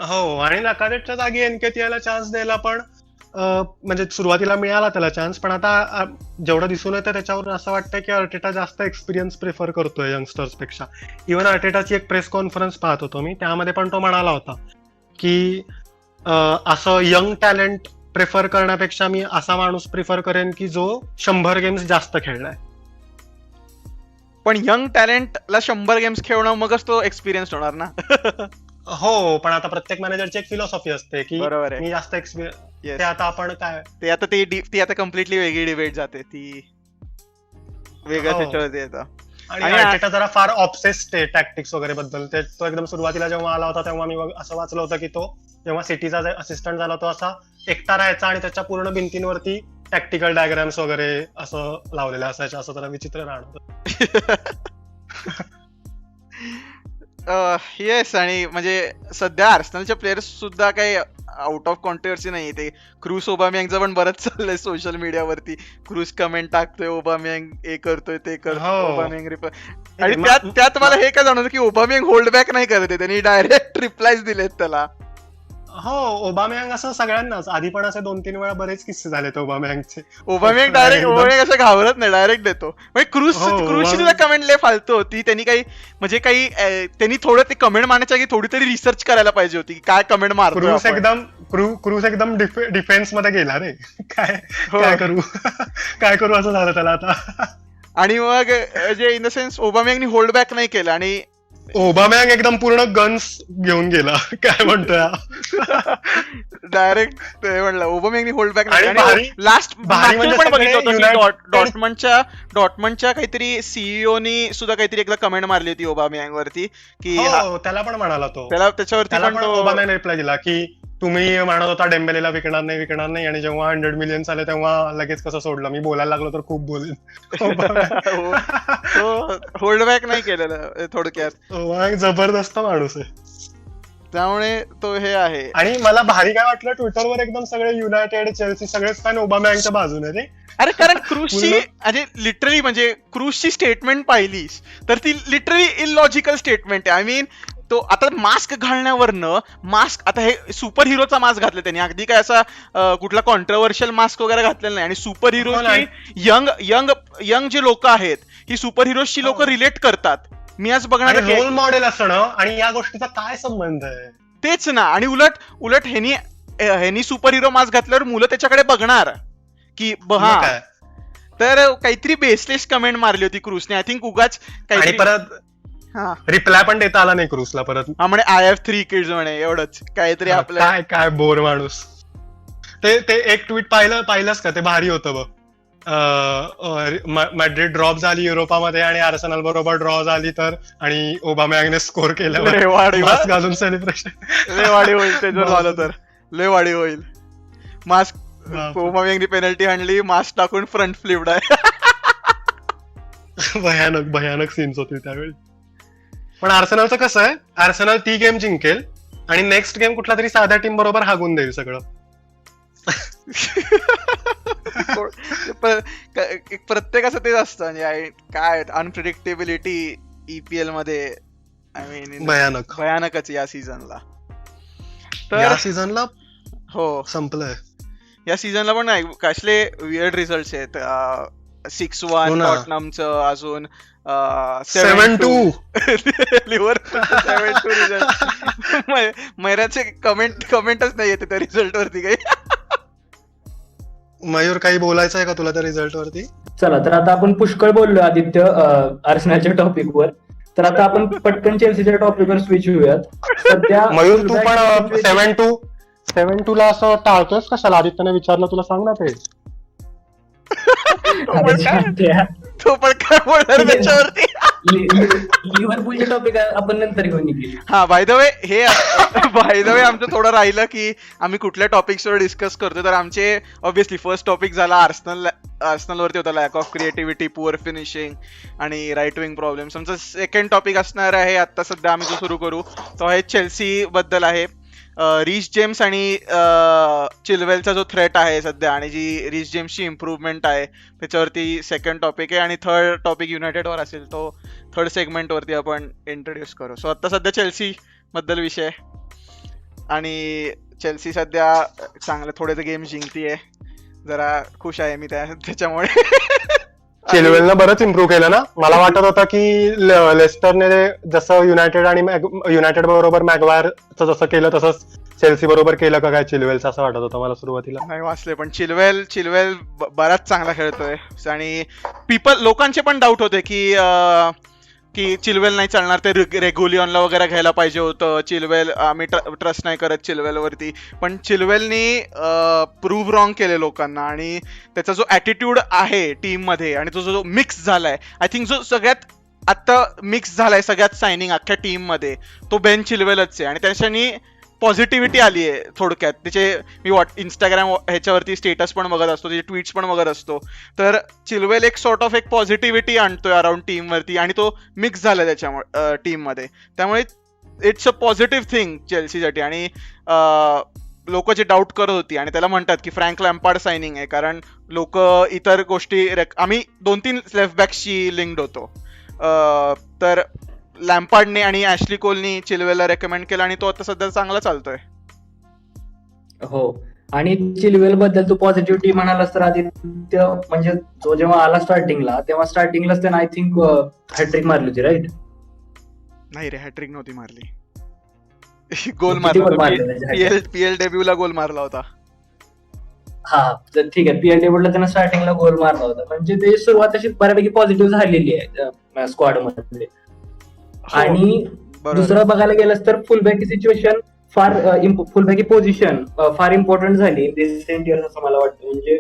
हो, आणि लाकाझेटच्या जागी एनकेतियाला चान्स द्यायला पण म्हणजे सुरुवातीला मिळाला त्याला चान्स, पण आता जेवढं दिसून येतं त्याच्यावर असं वाटतंय की अर्टेटा जास्त एक्सपिरियन्स प्रिफर करतोय यंगस्टर्स पेक्षा. इव्हन अर्टेटाची एक प्रेस कॉन्फरन्स पाहत होतो मी, त्यामध्ये पण तो म्हणाला होता की असं यंग टॅलेंट प्रिफर करण्यापेक्षा मी असा माणूस प्रिफर करेन की जो 100 गेम्स जास्त खेळलाय. पण यंग टॅलेंटला 100 गेम्स खेळणं मगच तो एक्सपिरियन्स होणार ना. हो, पण आता प्रत्येक मॅनेजरची एक फिलॉसॉफी असते की बरोबर आहे. मी जास्त एक्सपिरियन्स, ते आता आपण काय ती आता कम्प्लिटली वेगळी डिबेट जाते, ती वेगळ्याच ह्याच्यावरती येतं. आणि अर्टेटा जरा फार ऑब्सेस्ड आहे टॅक्टिक्स वगैरे बद्दल. तो एकदम सुरुवातीला जेव्हा आला होता तेव्हा मी असं वाचलं होतं की तो जेव्हा सिटीचा असिस्टंट झाला तो असा एकटा राहायचा आणि त्याच्या पूर्ण भिंतींवरती टॅक्टिकल डायग्राम्स वगैरे असं लावलेलं असायचं. असं जरा विचित्र राहणं. येस, आणि म्हणजे सध्या आर्सेनलचे प्लेयर्स सुद्धा काही आउट ऑफ कॉन्ट्रोवर्सी नाही. ते क्रूस ओबामॅंगचं पण बरंच चाललंय सोशल मीडियावरती. क्रूस कमेंट टाकतोय, ओबामॅंग हे करतोय, ते करतोय, ओबामॅंग रिप्लाय. आणि त्यात मला हे काय जाणवतं की ओबामॅंग होल्ड बॅक नाही करत आहे, त्यांनी डायरेक्ट रिप्लायज दिलेत त्याला. हो, ओबामॅंग असं सगळ्यांनाच आधी पण असे 2-3 वेळा बरेच किस्से झालेत ओबामॅंगचे. ओबामॅंग डायरेक्ट असं घाबरत नाही, डायरेक्ट देतो. म्हणजे क्रूजची सुद्धा कमेंट लय फालतू होती. त्यांनी त्यांनी थोडं ते कमेंट मारण्याच्या आधी थोडी तरी रिसर्च करायला पाहिजे होती की काय कमेंट मारतो. क्रूज एकदम डिफेन्स मध्ये गेला रे. काय करू असं झालं त्याला आता. आणि मग जे इन द सेन्स ओबामॅंगनी होल्ड बॅक नाही केलं आणि ओबामॅंग एकदम पूर्ण गन्स घेऊन गेला. काय म्हणतोय डायरेक्ट ते म्हणलं ओबामॅंगनी होल्ड बॅक नाही. लास्ट पण बघितलं होतं की डॉर्टमंडच्या काहीतरी सीईओनी सुद्धा काहीतरी एकदा कमेंट मारली होती ओबामॅंग वरती की त्याला पण म्हणाला तो, त्याच्यावरती ओबामॅंग रिप्लाय दिला की तुम्ही म्हणत होता डेम्बेलेला विकणार नाही आणि जेव्हा 100 मिलियन आले तेव्हा लगेच कसं सोडलं. मी बोलायला लागलो तर खूप बोलेन. होल्ड बॅक नाही केलेलं थोडक्यात. जबरदस्त माणूस आहे, त्यामुळे तो हे आहे. आणि मला भारी काय वाटलं, ट्विटरवर एकदम सगळे युनायटेड, चेल्सी सगळेच फॅन ओबामॅंगच्या बाजूने रे. अरे कारण क्रूजची लिटरली म्हणजे क्रूजची स्टेटमेंट पाहिलीस तर ती लिटरली इलॉजिकल स्टेटमेंट आहे. आय मीन तो आता मास्क घालण्यावरनं आता हे सुपर हिरोचा मास्क घातला त्यांनी, अगदी काय असा कुठला कॉन्ट्रोवर्शियल मास्क वगैरे घातलेला नाही. आणि सुपर हिरोची यंग जे लोक आहेत ही सुपर हिरोजची लोक रिलेट करतात. मी आज बघणार रोल मॉडेल असणं आणि या गोष्टीचा काय संबंध आहे तेच ना. आणि उलट ह्यानी सुपर हिरो मास्क घातल्यावर मुलं त्याच्याकडे बघणार की हा. तर काहीतरी बेसलेस कमेंट मारली होती क्रूजने. आय थिंक उगाच काहीतरी परत रिप्लाय पण देता आला नाही क्रूजला परत. म्हणजे I have 3 kids म्हणे, एवढंच काहीतरी आपलं काय बोर माणूस. ते एक ट्विट पाहिलंस का? ते भारी होतं बघ. मॅड्रिड ड्रॉप झाली युरोपामध्ये आणि आर्सेनल बरोबर ड्रॉ झाली तर, आणि ओबामॅंगने स्कोर केल्यावर लय वाढी मास्क घालून सेलिब्रेशन. लय वाढी होईल ते जर झालं तर. लय वाढी होईल. मास्क ओबामॅंगनी पेनल्टी आणली, मास्क टाकून फ्रंट फ्लिप्ड आहे. भयानक सीन्स होते त्यावेळी. पण आर्सेनलचं कसं आहे, आर्सेनल ती गेम जिंकेल आणि नेक्स्ट गेम कुठला तरी साध्या टीम बरोबर हागून देईल सगळं. प्रत्येकाचं तेच असतं म्हणजे काय अनप्रिडिक्टेबिलिटी EPL मध्ये. आय मीन भयानकच या सीझनला. या सीझनला हो संपलंय. या सीझनला पण नाही कसले वियर्ड रिझल्ट आहेत. 6-1 टॉटनमचं, अजून 7-2 लिव्हरपूल 7-2 रिझल्ट. मैराचे कमेंटच नाही येते त्या रिझल्ट वरती काही. मयूर, काही बोलायचं आहे का तुला त्या रिझल्ट वरती? चला, तर आता आपण पुष्कळ बोललो आदित्य आर्सेनलच्या टॉपिकवर. तर आता आपण पटकन चेल्सीच्या टॉपिकवर स्विच होऊयात. सध्या मयूर, तू पण 7-2 ला असं टाळतोस कशाला? आदित्यने विचारलं तुला, सांग ना ते. तो पण काय बोलणार त्याच्यावरती. लिव्हरपूलचे टॉपिक आपण नंतर घेऊन येईल. हा, बाय द वे आमचं थोडं राहिलं की आम्ही कुठल्या टॉपिक्सवर डिस्कस करतो. तर आमचे ऑब्व्हियसली फर्स्ट टॉपिक झाला आर्सेनल वरती होता, lack of creativity, poor finishing आणि राईट विंग प्रॉब्लेम्स. आमचा सेकंड टॉपिक असणार आहे आता सध्या आम्ही जो सुरू करू तो आहे चेल्सी बद्दल आहे. रिस जेम्स आणि चिलवेलचा जो थ्रेट आहे सध्या आणि जी रिस जेम्सची इम्प्रूव्हमेंट आहे त्याच्यावरती सेकंड टॉपिक आहे. आणि थर्ड टॉपिक युनायटेडवर असेल, तो थर्ड सेगमेंटवरती आपण इंट्रोड्यूस करू. सो आता सध्या चेल्सी बद्दल विषय. आणि चेल्सी सध्या चांगले थोडे गेम जिंकतीये, जरा खुश आहे मी त्याच्यामुळे. चिलवेलनं बरंच इम्प्रूव्ह केलं ना. मला वाटत होतं की लेस्टरने जसं युनायटेड बरोबर मॅगवायरचं जसं केलं तसंच चेल्सी बरोबर केलं का काय चिलवेलचं, असं वाटत होतं मला सुरुवातीला. नाही वाचले, पण चिलवेल बराच चांगला खेळतोय. आणि लोकांचे पण डाऊट होते की चिलवेल नाही चालणार, ते रेग्युलियनला वगैरे घ्यायला पाहिजे होतं. चिलवेल आम्ही ट्रस्ट नाही करत चिलवेलवरती, पण चिलवेलनी प्रूव्ह रॉंग केले लोकांना. आणि त्याचा जो ॲटिट्यूड आहे टीममध्ये आणि तो जो मिक्स झालाय, आय थिंक जो सगळ्यात आता मिक्स झालाय सगळ्यात सायनिंग अख्ख्या टीममध्ये, तो बेन चिलवेलच आहे. आणि त्याच्यानी पॉझिटिव्हिटी आली आहे थोडक्यात. त्याचे मी इंस्टाग्राम ह्याच्यावरती स्टेटस पण बघत असतो, त्याचे ट्विट्स पण बघत असतो. तर चिलवेल एक सॉर्ट ऑफ एक पॉझिटिव्हिटी आणतोय अराउंड टीमवरती आणि तो मिक्स झाला त्याच्यामुळे टीममध्ये. त्यामुळे इट्स अ पॉझिटिव्ह थिंग चेल्सीसाठी. आणि लोक जे डाऊट करत होती आणि त्याला म्हणतात की फ्रँक लॅम्पार्ड सायनिंग आहे, कारण लोक इतर गोष्टी आम्ही 2-3 लेफ्ट बॅक्सची लिंक्ड होतो. तर लॅम्पार्डने आणि ॲशली कोलनी चिलवेलला रेकमेंड केलं आणि तो आता सध्या चांगला चालतोय. हो, आणि चिलवेल बद्दल तू पॉझिटिव्हिटी म्हणालास तर आदित्य, म्हणजे तो जेव्हा आला तेव्हा स्टार्टिंगलाच त्यानं आय थिंक हॅट्रिक मारली होती, राईट? नाही रे, हॅट्रिक नव्हती मारली. गोल मारला, PL डेब्यूला गोल मारला होता. हा, तर ठीक आहे, PL डेब्यूला त्यानं स्टार्टिंगला गोल मारला होता. म्हणजे ते सुरुवात अशी बऱ्यापैकी पॉझिटिव्ह झालेली आहे स्क्वॉड मध्ये. आणि दुसरं बघायला गेलं तर फुलबॅकी सिच्युएशन फुलबॅकी पोझिशन फार इम्पॉर्टंट झाली रिसेंट इयर्स असं मला वाटतं. म्हणजे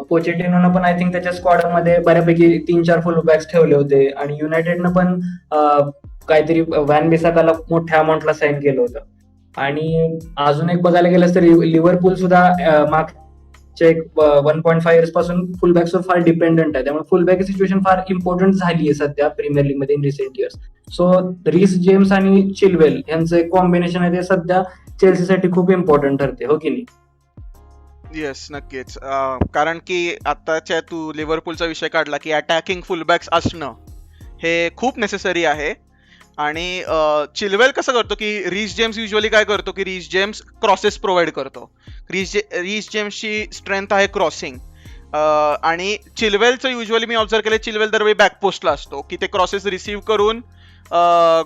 पोचेटिनोनं पण आय थिंक त्याच्या स्क्वॉड मध्ये बऱ्यापैकी 3-4 फुलबॅक्स ठेवले होते. आणि युनायटेडनं पण काहीतरी व्हॅन बिसाकाला मोठ्या अमाऊंटला साईन केलं होतं. आणि अजून एक बघायला गेलं तर लिव्हरपूल सुद्धा मागच्या 1.5 इयर्स पासून फुलबॅक्सवर फार डिपेंडंट आहे. त्यामुळे फुलबॅक सिच्युएशन फार इम्पॉर्टंट झाली आहे सध्या प्रीमियर लीग मध्ये इन रिसेंट इयर्स. सो रिस जेम्स आणि चिलवेल यांचं एक कॉम्बिनेशन आहे ते सध्या चेल्सीसाठी खूप इम्पॉर्टंट ठरते, हो की नाही? येस, नक्कीच. कारण की आताच्या तू लिव्हरपूलचा विषय काढला की अटॅकिंग फुलबॅक्स असणं हे खूप नेसेसरी आहे. आणि चिलवेल कसं करतो की रिस जेम्स युजली काय करतो की रिस जेम्स क्रॉसेस प्रोव्हाइड करतो. रिस जेम्सची स्ट्रेंथ आहे क्रॉसिंग. आणि चिलवेलचं युजली मी ऑब्झर्व केलं, चिलवेल दरवेळी बॅकपोस्टला असतो की ते क्रॉसेस रिसीव्ह करून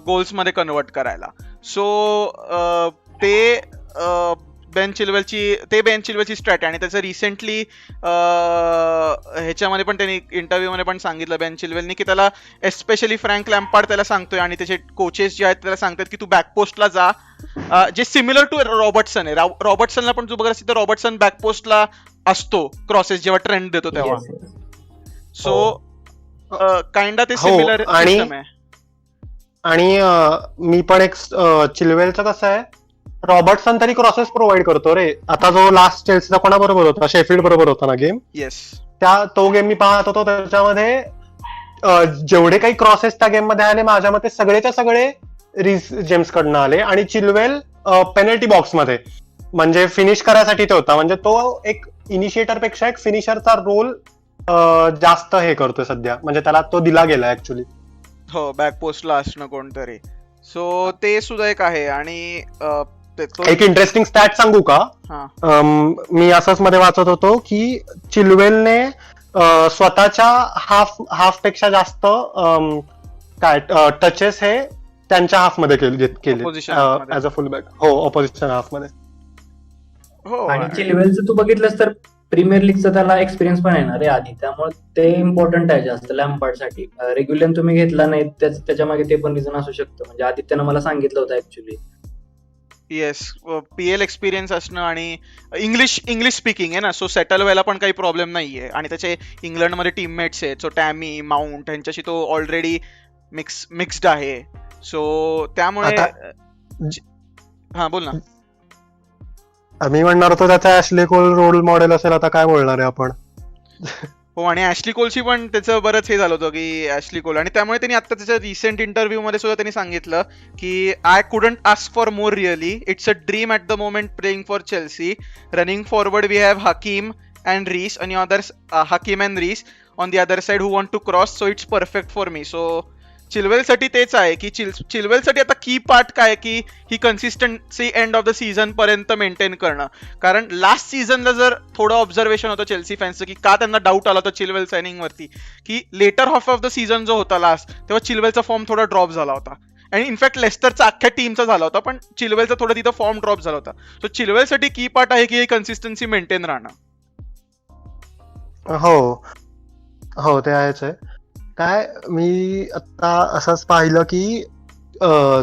गोल्समध्ये कन्वर्ट करायला. सो ते बेन चिल्वेलची स्ट्रॅट आहे आणि त्याचं रिसेंटली ह्याच्यामध्ये पण त्यांनी इंटरव्ह्यू मध्ये पण सांगितलं बेन चिल्वेलनी की त्याला एस्पेशली फ्रँक लॅम्पार्ड त्याला सांगतोय आणि त्याचे कोचेस जे आहेत त्याला सांगतात की तू बॅकपोस्टला जा, जे सिमिलर टू रॉबर्टसन आहे. रॉबर्टसनला पण तू बघत असेल तर रॉबर्टसन बॅकपोस्टला असतो क्रॉसेस जेव्हा ट्रेंड देतो तेव्हा. Yes, yes. सो काइंड ते हो, सिमिलर आणि- सिस्टम आहे. आणि मी पण एक चिल्वेलचं कसं आहे, रॉबर्टसन तरी क्रॉसेस प्रोव्हाइड करतो रे. आता जो लास्ट चेल्सीचा कोणाबरोबर होता, शेफिल्ड बरोबर होता ना गेम, येस तो गेम मी पाहत होतो. त्याच्यामध्ये जेवढे काही क्रॉसेस त्या गेम मध्ये आले माझ्या मते सगळेच्या सगळे रिस जेम्स कडनं आले आणि चिल्वेल पेनल्टी बॉक्स मध्ये म्हणजे फिनिश करायसाठी ते होता. म्हणजे तो एक इनिशिएटर पेक्षा एक फिनिशरचा रोल जास्त हे करतोय सध्या, म्हणजे त्याला तो दिला गेला ऍक्च्युली. हो, बॅकपोस्टला असणं कोणतरी. सो ते सुद्धा एक आहे. आणि एक इंटरेस्टिंग स्टॅट सांगू का? हा मी असंच मध्ये वाचत होतो की चिल्वेलने स्वतःच्या हाफ पेक्षा जास्त काय टचेस हे त्यांच्या हाफ मध्ये केले Opposition half मध्ये. As a full back. हो, ऑपोजिशन हाफ मध्ये. हो आणि चिल्वेलचं तू बघितलंस तर प्रीमियर लीगचा त्याला एक्सपिरियन्स पण आहे ना रे आधी, त्यामुळे ते इम्पॉर्टंट आहे जास्त लॅम्पार्डसाठी. रेग्युलर तुम्ही घेतला नाही त्याच्या मागे ते पण रिझन असू शकतं. म्हणजे आदित्यनं मला सांगितलं होतं ऍक्च्युली. येस, पीएल एक्सपिरियन्स असणं आणि इंग्लिश स्पीकिंग आहे ना, सो सेटल व्हायला पण काही प्रॉब्लेम नाहीये. आणि त्याचे इंग्लंडमध्ये टीममेट्स आहेत, सो टॅमी माउंट यांच्याशी तो ऑलरेडी मिक्स्ड आहे. सो त्यामुळे हा बोल ना. मी म्हणणार होतो त्याचा ऍशले कोल रोल मॉडेल असेल, आता काय बोलणार आहे आपण. हो, आणि ऍशली कोलशी पण त्याचं बरंच हे झालं होतं की ऍशली कोल, आणि त्यामुळे त्यांनी आता त्याच्या रिसेंट इंटरव्ह्यू मध्ये सुद्धा त्यांनी सांगितलं की I couldn't ask for more really, it's a dream at the moment playing for Chelsea. Running forward we have Hakim and Reece on others, Hakim and Reece on the other side who want to cross, so it's perfect for me. So चिल्वेलसाठी तेच आहे की चिल्वेलसाठी आता की part काय की ही consistency end of the season पर्यंत मेंटेन करणं. कारण लास्ट सीझनला जर थोडं ऑब्झर्वेशन होतं चेल्सी फॅन्सचं की का त्यांना डाऊट आला होता चिल्वेल सायनिंग वरती, की later half of the season जो होता लास्ट, तेव्हा चिल्वेलचा फॉर्म थोडा ड्रॉप झाला होता. आणि इनफॅक्ट लेस्टरचा अख्ख्या टीमचा झाला होता, पण चिल्वेलचा थोडा तिथं फॉर्म ड्रॉप झाला होता. सो चिल्वेलसाठी की पार्ट आहे की ही कन्सिस्टन्सी मेंटेन राहणं. हो, ते आहेच आहे. काय मी आता असंच पाहिलं की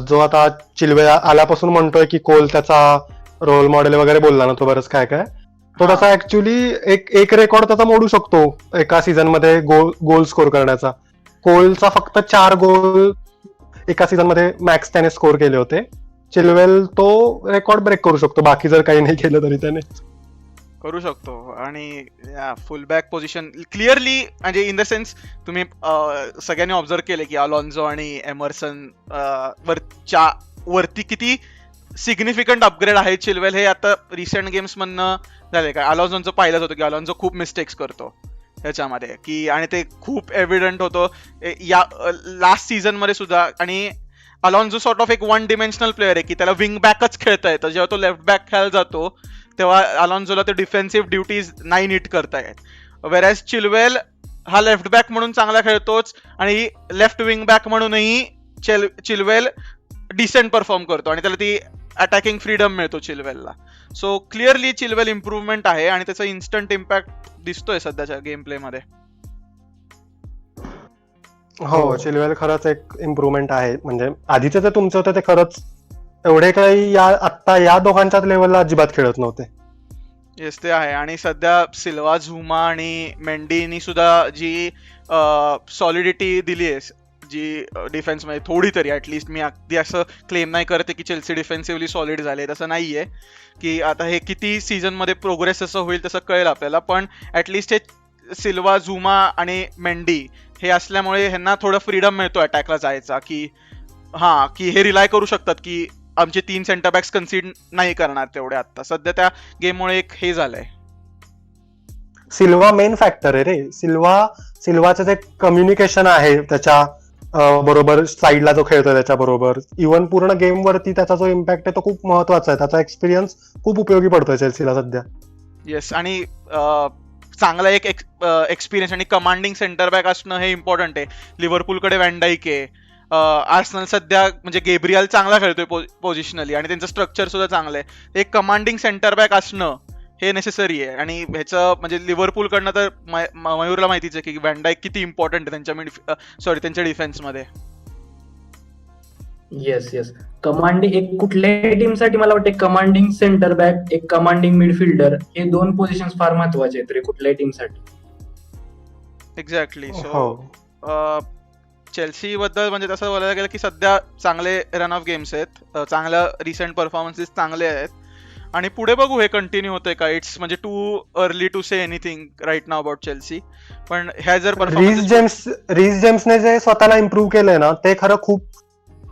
जो आता चिल्वेल आल्यापासून म्हणतोय की कोल त्याचा रोल मॉडेल वगैरे बोलला ना तो बरंच काय तो त्याचा ऍक्च्युली एक रेकॉर्ड त्याचा मोडू शकतो एका सीझन मध्ये गोल स्कोर करण्याचा. कोलचा फक्त 4 गोल एका सीझन मध्ये मॅक्स त्याने स्कोर केले होते. चिल्वेल तो रेकॉर्ड ब्रेक करू शकतो, बाकी जर काही नाही केलं तरी त्याने करू शकतो. आणि फुल बॅक पोझिशन क्लिअरली म्हणजे इन द सेन्स तुम्ही सगळ्यांनी ऑब्झर्व केले की अलॉन्झो आणि एमर्सन वरती किती सिग्निफिकंट अपग्रेड आहे चिल्वेल हे आता रिसेंट गेम्स मधनं झाले. काय अलॉन्झोचं पाहिलंच होतं की अलॉन्झो खूप मिस्टेक्स करतो ह्याच्यामध्ये की, आणि ते खूप एव्हिडंट होतं या लास्ट सीझन मध्ये सुद्धा. आणि अलॉन्झो सॉर्ट ऑफ एक वन डिमेन्शनल प्लेअर आहे की त्याला विंग बॅकच खेळता येतं. जेव्हा तो लेफ्ट बॅक खेळायला जातो तेव्हा अलॉन्झोला ते डिफेन्सिव्ह ड्युटीज नाही नीट करता येत. वेरॅज चिल्वेल हा लेफ्ट बॅक म्हणून चांगला खेळतोच आणि लेफ्ट विंग बॅक म्हणूनही चिल्वेल डिसेंट परफॉर्म करतो आणि त्याला ती अटॅकिंग फ्रीडम मिळतो चिल्वेलला. सो क्लिअरली चिल्वेल इम्प्रूव्हमेंट आहे आणि त्याचा इन्स्टंट इम्पॅक्ट दिसतोय सध्याच्या गेम प्ले मध्ये. हो, चिल्वेल खरंच एक इम्प्रूव्हमेंट आहे. म्हणजे आधीचे जे तुमचे होते ते खरंच एवढे काही आता या दोघांच्याच लेवलला अजिबात खेळत नव्हते. येस, ते आहे. आणि सध्या सिल्वा, झुमा आणि मेंडीनी सुद्धा जी सॉलिडिटी दिली आहे जी डिफेन्स मध्ये थोडी तरी, ऍटलिस्ट मी अगदी असं क्लेम नाही करते की चेल्सी डिफेन्सिव्हली सॉलिड झाले, तसं नाहीये. की आता हे किती सीझन मध्ये प्रोग्रेस असं होईल तसं कळेल आपल्याला, पण ऍटलिस्ट हे सिल्वा, झुमा आणि मेंडी हे असल्यामुळे ह्यांना थोडं फ्रीडम मिळतो अटॅकला जायचा की की हे रिलाय करू शकतात की आमचे 3 सेंटर बॅक्स कन्सीड नाही करणार तेवढे. आता सध्या त्या गेममुळे एक हे झालंय. सिल्वा मेन फॅक्टर आहे रे. सिल्वाचं जे कम्युनिकेशन आहे त्याच्या बरोबर साईडला जो खेळतोय त्याच्या बरोबर, इव्हन पूर्ण गेम वरती त्याचा जो इम्पॅक्ट आहे तो खूप महत्वाचा आहे. त्याचा एक्सपिरियन्स खूप उपयोगी पडतोय चेल्सीला सध्या. येस, आणि चांगला एक एक्सपिरियन्स आणि कमांडिंग सेंटर बॅक असणं हे इम्पॉर्टंट आहे. लिव्हरपूलकडे व्हॅन डाईक आहे, आर्सेनल सध्या म्हणजे गेब्रियल चांगला खेळतोय पोझिशनली आणि त्यांचं स्ट्रक्चर सुद्धा चांगलं आहे. एक कमांडिंग सेंटर बॅक असणं हे नेसेसरी आहे. आणि ह्याचं म्हणजे लिव्हरपूलकडनं तर मयूरला माहितीच आहे की व्हॅन किती इम्पॉर्टंट आहे त्यांच्या त्यांच्या डिफेन्समध्ये. येस कमांडिंग एक कुठल्याही टीमसाठी मला वाटतं कमांडिंग सेंटर बॅक, एक कमांडिंग मिडफिल्डर, हे 2 पोझिशन्स फार महत्वाचे आहेत रे कुठल्याही टीमसाठी. एक्झॅक्टली. सो हो. चेल्सी बद्दल म्हणजे तसं बोलायला गेलं की सध्या चांगले रन ऑफ गेम्स आहेत, चांगल्या रिसेंट परफॉर्मन्सेस चांगले आहेत आणि पुढे बघू हे कंटिन्यू होतंय का. इट्स म्हणजे too early to say anything right now about Chelsea. पण ह्या जर रीस जेम्सने जे स्वतःला इम्प्रूव्ह केलंय ना ते खरं खूप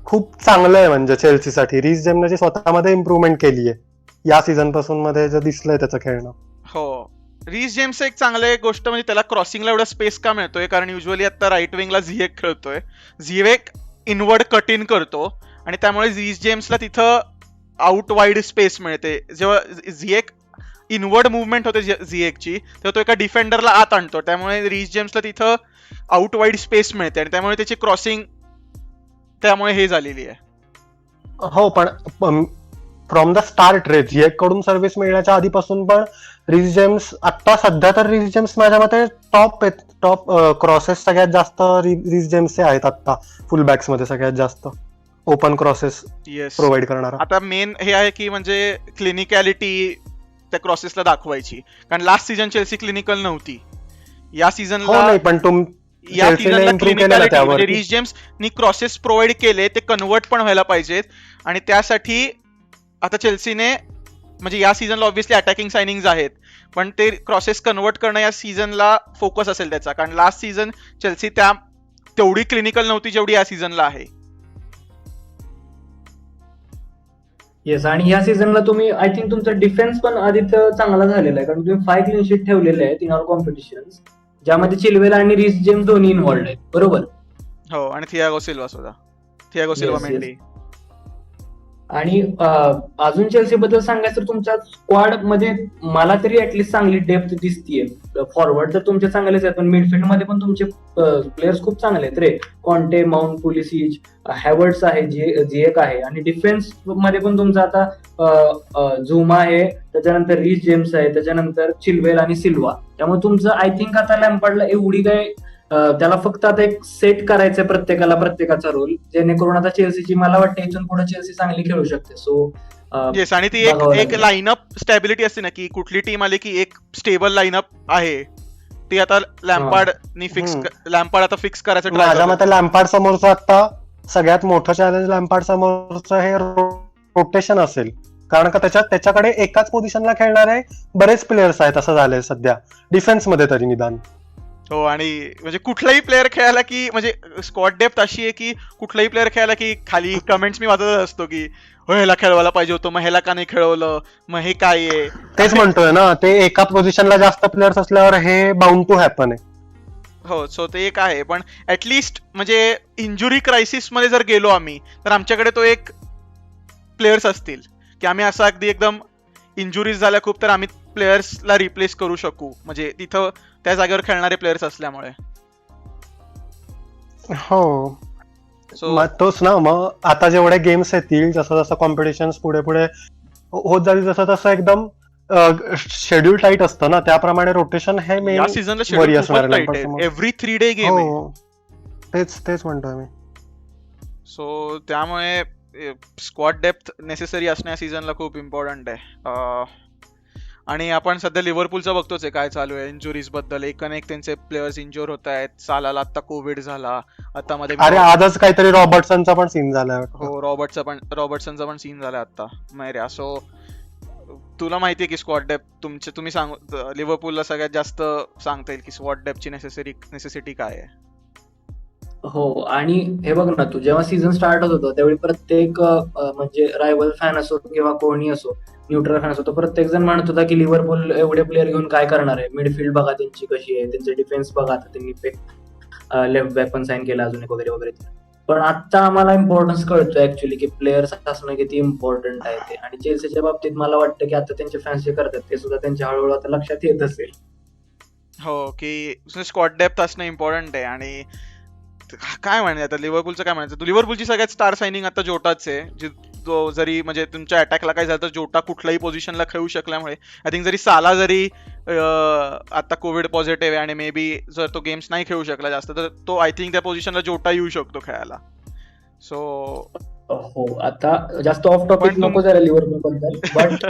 खूप चांगलं आहे. म्हणजे चेल्सीसाठी रीस जेम्सने जे स्वतःमध्ये इम्प्रूव्हमेंट केली आहे या सीझन पासून मध्ये जे दिसलंय त्याचं खेळणं. हो, रीस जेम्स एक चांगली गोष्ट म्हणजे त्याला क्रॉसिंगला एवढा स्पेस का मिळतोय, कारण युजली आता राईट विंगला झिएक खेळतोय. झिएक इनवर्ड कट इन करतो आणि त्यामुळे रीस जेम्सला तिथं आउट वाईड स्पेस मिळते. जेव्हा झिएक इनवर्ड मुवमेंट होते झिएकची तेव्हा तो एका डिफेंडरला आत आणतो, त्यामुळे रीस जेम्सला तिथं आउट वाईड स्पेस मिळते आणि त्यामुळे त्याची क्रॉसिंग त्यामुळे हे झालेली आहे. हो, पण फ्रॉम द स्टार्ट रे झिएक कडून सर्व्हिस मिळण्याच्या आधीपासून पण रीस जेम्स आता सध्या तर रीस जेम्स माझ्या मते टॉप क्रॉसेस सगळ्यात जास्त रीस जेम्सचे आहेत आता फुल बॅक्स मध्ये सगळ्यात जास्त ओपन क्रॉसेस येस. प्रोव्हाइड करणारा. आता मेन हे आहे की म्हणजे क्लिनिकॅलिटी त्या क्रॉसेसला दाखवायची, कारण लास्ट सीझन चेल्सी क्लिनिकल नव्हती. या हो सीझनला नाही पण या सीझनला इम्प्रूव्ह केलं ना क्लिनिकॅलिटी त्यावर. म्हणजे रीस जेम्सनी क्रॉसेस प्रोव्हाइड केले, ते कन्वर्ट पण व्हायला पाहिजेत आणि त्यासाठी आता चेल्सीने म्हणजे या सीझनला ऑब्व्हियसली अटॅकिंग सायनिंग्स आहेत, पण ते क्रॉसेस कन्वर्ट करणं या सीझनला फोकस असेल त्याचा, कारण लास्ट सीझन चेल्सी तेवढी क्लिनिकल नव्हती जेवढी या सीझनला आहे. येस, आणि या सीझनला तुम्ही आय थिंक तुमचा डिफेन्स पण आधीच चांगला झालेला आहे, कारण तुम्ही 5 क्लीन शीट ठेवलेले आहेत इन ऑल कॉम्पिटिशन्स, ज्यामध्ये चिल्वेल आणि रीस जेम्स दोन्ही इन्व्हॉल्ड आहेत, बरोबर. हो, आणि थियागो सिल्वा सुद्धा, Thiago Silva Yes, yes. Mendy. आणि अजून चेल्सी बद्दल सांगायचं तर तुमच्या स्क्वॉड मध्ये मला तरी ऍटलीस्ट चांगली डेप्थ दिसतीये. फॉरवर्ड तर तुमचे चांगलेच आहेत, पण मिडफिल्ड मध्ये पण तुमचे प्लेयर्स खूप चांगले आहेत रे. कॉन्टे, माउंट, पुलिसिच, हॅवर्ट्स आहे, झिएक आहे, आणि डिफेन्स मध्ये पण तुमचा आता झुमा आहे, त्याच्यानंतर रीस जेम्स आहे, त्याच्यानंतर चिल्वेल आणि सिल्वा. त्यामुळे तुमचं आय थिंक आता लॅम्पार्डला एवढी काय त्याला फक्त आता एक सेट करायचंय प्रत्येकाचा रोल, जेणेकरून आता चेल्सीची मला वाटतं इथून पुढे चेल्सी चांगली खेळू शकते. सो येस, आणि ती एक लाईनअप स्टॅबिलिटी असते ना, की कुठली टीम आली की एक स्टेबल लाईनअप आहे, ती आता लॅम्पार्ड आता फिक्स करायचं माझ्या मते लॅम्पार्ड समोरचं आता सगळ्यात मोठं चॅलेंज लॅम्पार्ड समोरचं हे रोटेशन असेल, कारण का त्याच्याकडे एकाच पोझिशनला खेळणारे बरेच प्लेयर्स आहेत असं झालंय सध्या डिफेन्स मध्ये तरी निदान. हो, आणि म्हणजे कुठलाही प्लेअर खेळायला की म्हणजे स्क्वॉड डेप्थ अशी आहे की कुठलाही प्लेअर खेळायला की खाली कमेंट्स मी वाचत असतो की हो ह्याला खेळवायला पाहिजे होतं, मग ह्याला का नाही खेळवलं, मग हे काय आहे. तेच म्हणतोय ना, ते एका पोझिशनला जास्त प्लेयर्स असल्यावर हे बाउंड टू हॅपन आहे. हो, सो ते एक आहे, पण ऍटलिस्ट म्हणजे इंजुरी क्रायसिस मध्ये जर गेलो आम्ही तर आमच्याकडे तो एक प्लेयर्स असतील की आम्ही असं अगदी एकदम इंजुरीज झाल्या खूप तर आम्ही प्लेयर्सला रिप्लेस करू शकू, म्हणजे तिथं त्या जागेवर खेळणारे प्लेयर्स असल्यामुळे. हो, सो तोच ना. मग आता जेवढे गेम्स येतील, जसं जसं कॉम्पिटिशन पुढे पुढे होत जाईल, तसं तसं एकदम शेड्यूल टाईट असतं ना, त्याप्रमाणे रोटेशन हे या मेन सीझनला वरी शेड्यूल असणार खूपच आहे टाईट आहे, लॅम्पार्ड एव्हरी 3 डे गेम आहे. हो, तेच म्हणतोय मी. सो त्यामुळे स्क्वॉड डेप्थ नेसेसरी असण्या सीझनला खूप इम्पॉर्टंट आहे. आणि आपण सध्या लिव्हरपूलचं बघतोच आहे काय चालू आहे इंजुरीज बद्दल. एक त्यांचे प्लेयर्स इंज्युअर होत आहेत. सालाला आता कोविड झाला, आता मध्ये अरे आजच काहीतरी रॉबर्टसनचा पण सीन झालाय वाटतं. हो, रॉबर्टसनचा पण सीन झाला आता मैऱ्या. सो तुला माहितीये की स्क्वॉड डेप्थ तुम्ही सांगू लिव्हरपूलला सगळ्यात जास्त सांगता येईल की स्क्वॉड डेप्थची नेसेसिटी काय आहे. हो, आणि हे बघ ना, तू जेव्हा सीझन स्टार्ट होत होतं त्यावेळी प्रत्येक म्हणजे रायव्हल फॅन असो किंवा कोणी असो, न्यूट्रल फॅन असो, तो प्रत्येक जण म्हणत होता की लिव्हरपूल एवढे प्लेअर घेऊन काय करणार आहे, मिडफिल्ड बघा त्यांची कशी आहे, त्यांचे डिफेन्स बघा, आता त्यांनी लेफ्ट बॅक पण साईन केला अजून एक वगैरे वगैरे. पण आता आम्हाला इम्पॉर्टन्स कळतोय ऍक्च्युली की प्लेयर्स असणं किती इम्पॉर्टंट आहे ते. आणि चेल्सीच्या बाबतीत मला वाटतं की आता त्यांचे फॅन्स जे करतात ते सुद्धा त्यांच्या हळूहळू आता लक्षात येत असेल. हो, की स्क्वॉड डेप्थ असणं इम्पॉर्टंट आहे आणि काय म्हणायचं आता लिव्हरपूलचं काय म्हणायचं, लिव्हरपूलची सगळ्यात स्टार सायनिंग आता जोटाच आहे. तो जरी म्हणजे तुमच्या अटॅकला काय झालं तर जोटा कुठल्याही पोझिशनला खेळू शकल्यामुळे आय थिंक जरी साला जरी आता कोविड पॉझिटिव्ह आहे आणि मे बी जर तो गेम्स नाही खेळू शकला जास्त तर तो आय थिंक त्या पोझिशनला जोटा येऊ शकतो खेळायला. सो हो, आता जास्त ऑफ टॉपिक पण नको जरा लिव्हरपूल बद्दल, बट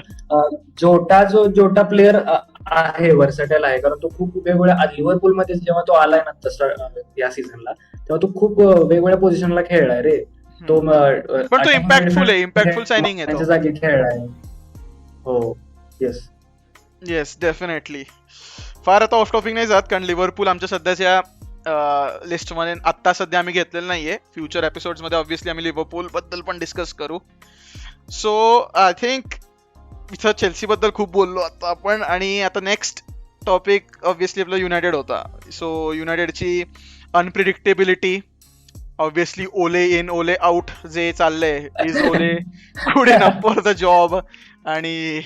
जोटा प्लेअर आहे, वर्सटाईल आहे, कारण तो खूप वेगवेगळ्या लिव्हरपूलमध्ये जेव्हा तो आलाय ना या सीझनला, तेव्हा तो खूप वेगवेगळ्या पोझिशनला खेळलाय रे. तो पण तो इम्पॅक्टफुल सायनिंग आहे त्याच्या जागी खेळलाय. हो, येस येस डेफिनेटली. फार आता ऑफ टॉपिक नाही जात कारण लिव्हरपूल आमच्या सध्याच्या लिस्टमध्ये आत्ता सध्या आम्ही घेतलेलं नाहीये. फ्युचर एपिसोड्स मध्ये ऑब्व्हियसली आम्ही लिव्हरपूल बद्दल पण डिस्कस करू. सो आय थिंक इथं चेल्सी बद्दल खूप बोललो आता आपण, आणि आता नेक्स्ट टॉपिक ऑब्व्हियसली आपला युनायटेड होता. सो युनायटेडची अनप्रिडिक्टेबिलिटी, ऑब्व्हियसली ओले इन ओले आउट जे चाललंय, इज ओले good enough for the job, आणि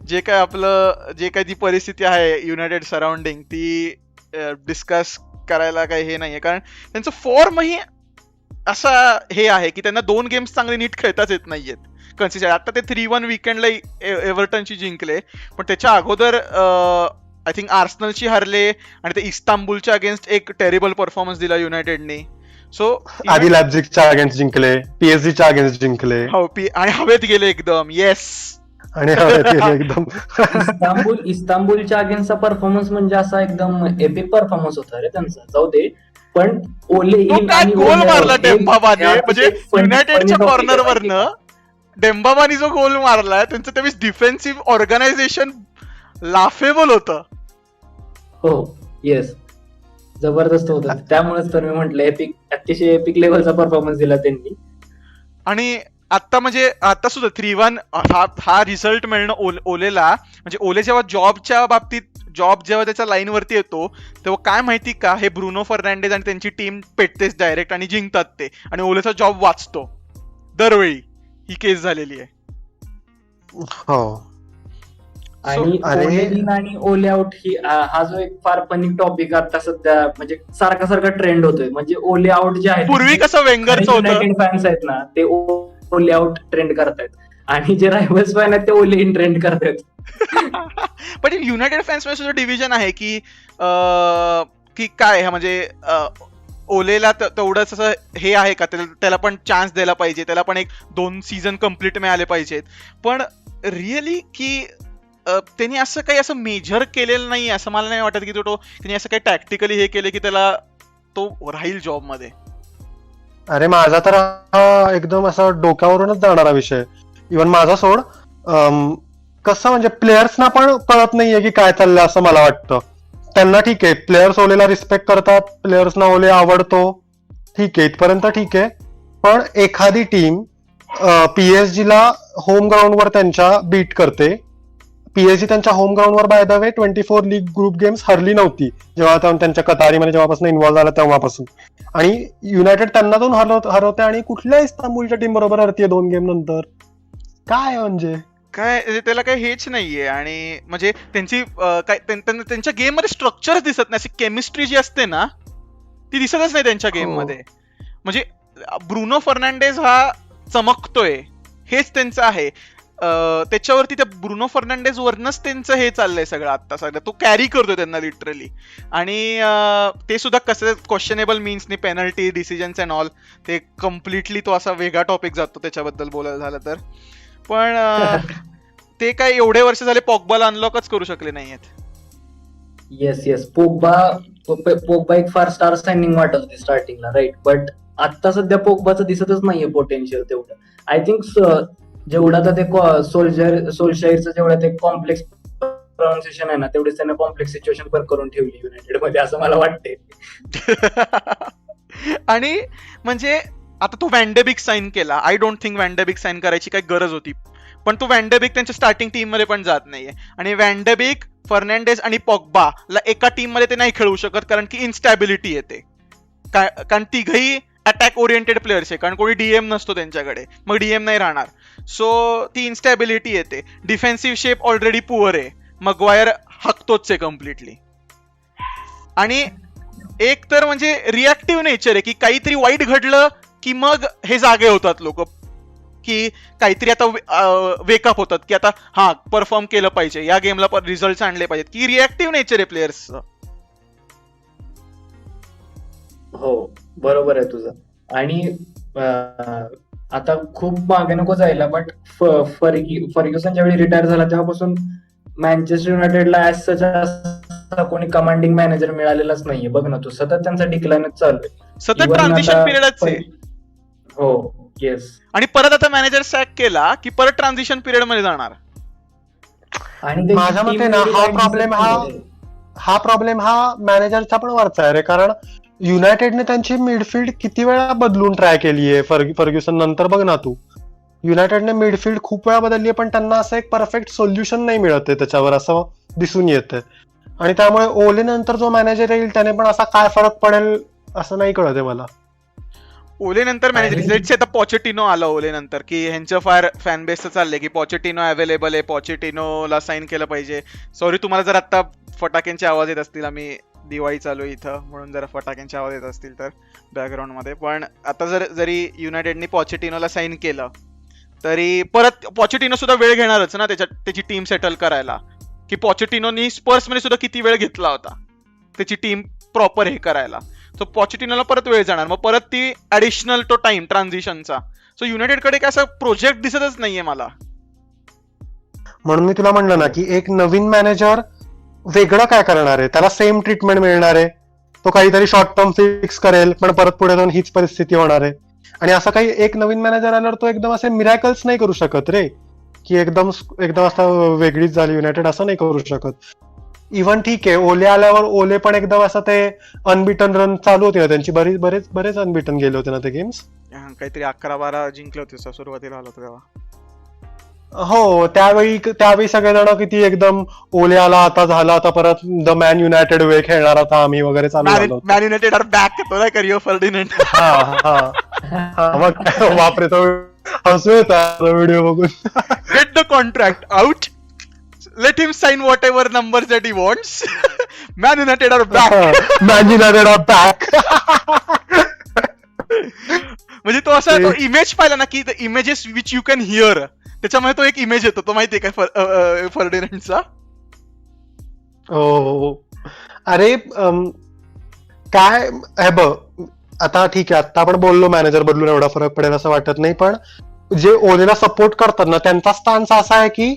जे काय ती परिस्थिती आहे युनायटेड सराउंडिंग ती डिस्कस करायला काही हे नाहीये, कारण त्यांचं फॉर्मही असा हे आहे की त्यांना 2 गेम्स चांगले नीट खेळताच येत नाहीयेत कन्सिस्टंट. आता ते 3-1 वीकेंडला एव्हर्टनशी जिंकले, पण त्याच्या अगोदर आय थिंक आर्सेनलशी हरले आणि ते इस्तांबुलच्या अगेन्स्ट एक टेरिबल परफॉर्मन्स दिला युनायटेडने. सो आधी लॅप्झिगच्या अगेन्स्ट जिंकले, पीएसजीच्या अगेन्स्ट जिंकले, हो आणि हवेत गेले एकदम. येस, आणि एकदम इस्तांबुलच्या अगेन्स्टचा परफॉर्मन्स म्हणजे असा एकदम एपिक परफॉर्मन्स होता रे त्यांचा. जाऊ दे, पण ओले तो काय गोल मारला डेम्बाबाने, म्हणजे युनायटेडच्या कॉर्नर वरनं डेम्बाबानी जो गोल मारला त्यांचं त्यावेळेस डिफेन्सिव्ह ऑर्गनायझेशन लाफेबल होतं. हो, येस, जबरदस्त होतं. त्यामुळेच तर मी म्हटलं एपिक, अतिशय एपिक लेवलचा परफॉर्मन्स दिला त्यांनी. आणि आता सुद्धा 3-1 हा रिझल्ट मिळणं ओलेला, म्हणजे ओले जेव्हा जॉब जेव्हा त्याच्या लाईन वरती येतो तेव्हा काय माहिती का, हे ब्रुनो फर्नांडेज आणि त्यांची टीम पेटतेच डायरेक्ट आणि जिंकतात ते, आणि ओलेचा जॉब वाचतो दरवेळी. ही केस झालेली आहे. हो, आणि ओले इन आणि ओले आउट हा जो एक फार फनी टॉपिक आता सध्या म्हणजे सारखा ट्रेंड होतोय. म्हणजे ओले आउट जे आहे, पूर्वी कसं वेंगरचं होतं, युनायटेड फॅन्स आहेत ना ते ओले आउट ट्रेंड करतायत, आणि जे रायव्हल्स फॅन आहेत ते ओले इन ट्रेंड करतायत. पण युनायटेड फॅन्स मध्ये सुद्धा डिव्हिजन आहे की काय म्हणजे ओलेला तेवढंच असं हे आहे का, त्याला पण चान्स द्यायला पाहिजे, त्याला पण 1-2 सीझन कम्प्लीट मिळाले पाहिजेत. पण रिअली की त्यांनी असं काही असं मेजर केलेलं नाही असं मला नाही वाटत की त्यांनी असं काही टॅक्टिकली हे केलं की त्याला तो राहील जॉब मध्ये. अरे माझा तर हा एकदम असा डोक्यावरूनच जाणारा विषय. इव्हन माझा सोड, कसं म्हणजे प्लेयर्सना पण कळत नाहीये की काय चाललंय असं मला वाटतं. त्यांना ठीक आहे, प्लेयर्स ओलेला रिस्पेक्ट करतात, प्लेयर्सना ओले आवडतो, ठीक आहे, इथपर्यंत ठीक आहे. पण एखादी टीम पीएसजीला होम ग्राउंडवर त्यांच्या बीट करते. पीएसजी त्यांच्या होम ग्राउंडवर by the way 24 league group games हरली नव्हती जेव्हा त्यांच्या कतारीमध्ये जेव्हापासून इन्व्हॉल्व्ह झाला तेव्हापासून, आणि युनायटेड त्यांना दोन हरवते आणि कुठल्या इस्तांबुलच्या टीम बरोबर हरतीये 2 गेम नंतर. काय म्हणजे काय त्याला काही हेच नाहीये. आणि म्हणजे त्यांची त्यांच्या गेम मध्ये स्ट्रक्चरच दिसत नाही, अशी केमिस्ट्री जी असते ना ती दिसतच नाही त्यांच्या गेम मध्ये. म्हणजे ब्रुनो फर्नांडेज हा चमकतोय हेच त्यांचं आहे. त्याच्यावरती त्या ब्रुनो फर्नांडेज वरनच त्यांचं हे चाललंय सगळं. आता सगळं तो कॅरी करतोय त्यांना लिटरली, आणि ते सुद्धा कसं क्वेश्चनेबल मीन्सनी, पेनल्टी डिसिजन्स अँड ऑल, ते कम्प्लिटली तो असा वेगळा टॉपिक जातो त्याच्याबद्दल बोलायला झालं तर. पण ते काय एवढे वर्ष झाले पॉग्बाला अनलॉकच करू शकले नाहीयेत. येस, पोग्बा एक फार स्टार सायनिंग वाटत होती स्टार्टिंगला, राईट, बट आता सध्या पोग्बाचं दिसतच नाहीये पोटेन्शियल तेवढं. आय थिंक जेवढा तर ते सोल्शायरचं जेवढं ते कॉम्प्लेक्स प्रोनाउन्सिएशन आहे ना, तेवढीच त्यांना कॉम्प्लेक्स सिच्युएशन पण करून ठेवली युनायटेड मध्ये असं मला वाटते. आणि म्हणजे आता तो व्हॅन्डेबिक साईन केला, आय डोंट थिंक व्हॅन्डेबिक साईन करायची काही गरज होती, पण तो व्हॅन्डेबिक त्यांच्या स्टार्टिंग टीम मध्ये पण जात नाहीये. आणि व्हॅन्डेबिक, फर्नांडेज आणि पॉग्बाला एका टीम मध्ये ते नाही खेळू शकत कारण की इन्स्टॅबिलिटी येते, कारण तिघही अटॅक ओरिएंटेड प्लेयर्स आहे, कारण कोणी डीएम नसतो त्यांच्याकडे, मग डीएम नाही राहणार. सो ती इन्स्टॅबिलिटी येते. डिफेन्सिव्ह शेप ऑलरेडी पुअर आहे, मगवायर हकतोच आहे कम्प्लिटली. आणि एक तर म्हणजे रिॲक्टिव्ह नेचर आहे की काहीतरी वाईट घडलं की मग हे जागे होतात लोक, की काहीतरी आता वेकअप होतात की आता हा परफॉर्म केलं पाहिजे, या गेमला रिझल्ट आणले पाहिजेत, की रिॲक्टिव्ह नेचर आहे प्लेयर्सचं. हो, बरोबर आहे तुझं. आणि आता खूप मागे नको जायला, बट फर्ग्युसन ज्यावेळी रिटायर झाला तेव्हापासून मँचेस्टर युनायटेडला ऍज सच कोणी कमांडिंग मॅनेजर मिळालेलाच नाहीये. बघ ना तू, सतत त्यांचा डिक्लाइनच चालू आहे. सतत Even ट्रान्झिशन आता पिरियडच आहे. हो, येस. आणि परत आता मॅनेजर सॅक केला की परत ट्रान्झिशन पिरियड मध्ये जाणार. आणि त्यांची माझ्या team मते ना एवढी हा वाईट प्रॉब्लेम दिसत नाहीये. हा प्रॉब्लेम हा मॅनेजरचा पण वरचा आहे रे. कारण युनायटेडने त्यांची मिडफिल्ड किती वेळा बदलून ट्राय केली आहे फर्ग्युसन नंतर. बघ ना तू, युनायटेडने मिडफिल्ड खूप वेळा बदलली आहे, पण त्यांना असं एक परफेक्ट सोल्युशन नाही मिळत आहे त्याच्यावर, असं दिसून येतं. आणि त्यामुळे ओले नंतर जो मॅनेजर येईल त्याने पण असा काय फरक पडेल असं नाही कळत आहे मला. ओले नंतर मॅनेजर आणि- लेट्स से आता पॉचेटिनो आला ओले नंतर, की ह्यांचं फार फॅन बेस चाललंय की पॉचेटिनो अवेलेबल आहे, पॉचेटिनोला साईन केलं पाहिजे. सॉरी तुम्हाला जर आता फटाक्यांचे आवाज येत असतील, आम्ही दिवाळी चालू आहे इथं म्हणून जरा फटाक्यांचे आवाज येत असतील तर बॅकग्राऊंड मध्ये. पण आता जरी युनायटेडने पॉचेटिनोला साईन केलं तरी परत पॉचेटिनो सुद्धा वेळ घेणारच ना त्याची टीम सेटल करायला. की पॉचेटिनोनी स्पर्स मध्ये सुद्धा किती वेळ घेतला होता त्याची टीम प्रॉपर हे करायला. सो पॉचेटिनोला परत वेळ जाणार, मग परत ती ऍडिशनल तो टाइम ट्रान्झिशनचा. सो युनायटेडकडे काय असं प्रोजेक्ट दिसतच नाहीये मला. म्हणून मी तुला म्हणलं ना की एक नवीन मॅनेजर वेगळं काय करणार आहे, त्याला सेम ट्रीटमेंट मिळणार आहे, तो काहीतरी शॉर्ट टर्म फिक्स करेल, पण परत पुढे जाऊन हीच परिस्थिती होणार आहे. आणि असं काही एक नवीन मॅनेजर आल्यावर तो एकदम असे मिरॅकल्स नाही करू शकत रे, की एकदम असं वेगळीच झाली युनायटेड, असं नाही करू शकत. इव्हन ठीक आहे, ओले आल्यावर ओले पण एकदम असं ते अनबिटन रन चालू होते ना त्यांची, बरेच अनबिटन गेले होते ना ते गेम्स. काहीतरी 11-12 जिंकले होते सुरुवातीला आलं होतं तेव्हा. हो, त्यावेळी सगळेजण किती एकदम ओले आला आता झाला, आता परत द मॅन युनायटेड वे खेळणार आता आम्ही वगैरे चालू झालं होतं. मॅन युनायटेड आर बॅक तो नाही करियो फर्डिनंड. हा मग बापरे, तो हसू येता व्हिडिओ बघून. Get the contract out, let him sign whatever number that he wants. Man United are back. Man United are back. म्हणजे तो असा तो इमेज पाहिला ना की the images which you can hear, त्याच्यामध्ये तो एक इमेज येतो, तो माहितीये काय फर्डिनंडचा. हो, अरे काय हे बघ, आता ठीक आहे, आता आपण बोललो मॅनेजर बदलून एवढा फरक पडेल असं वाटत नाही, पण जे ओलेला सपोर्ट करतात ना त्यांचा स्टान्स असा आहे की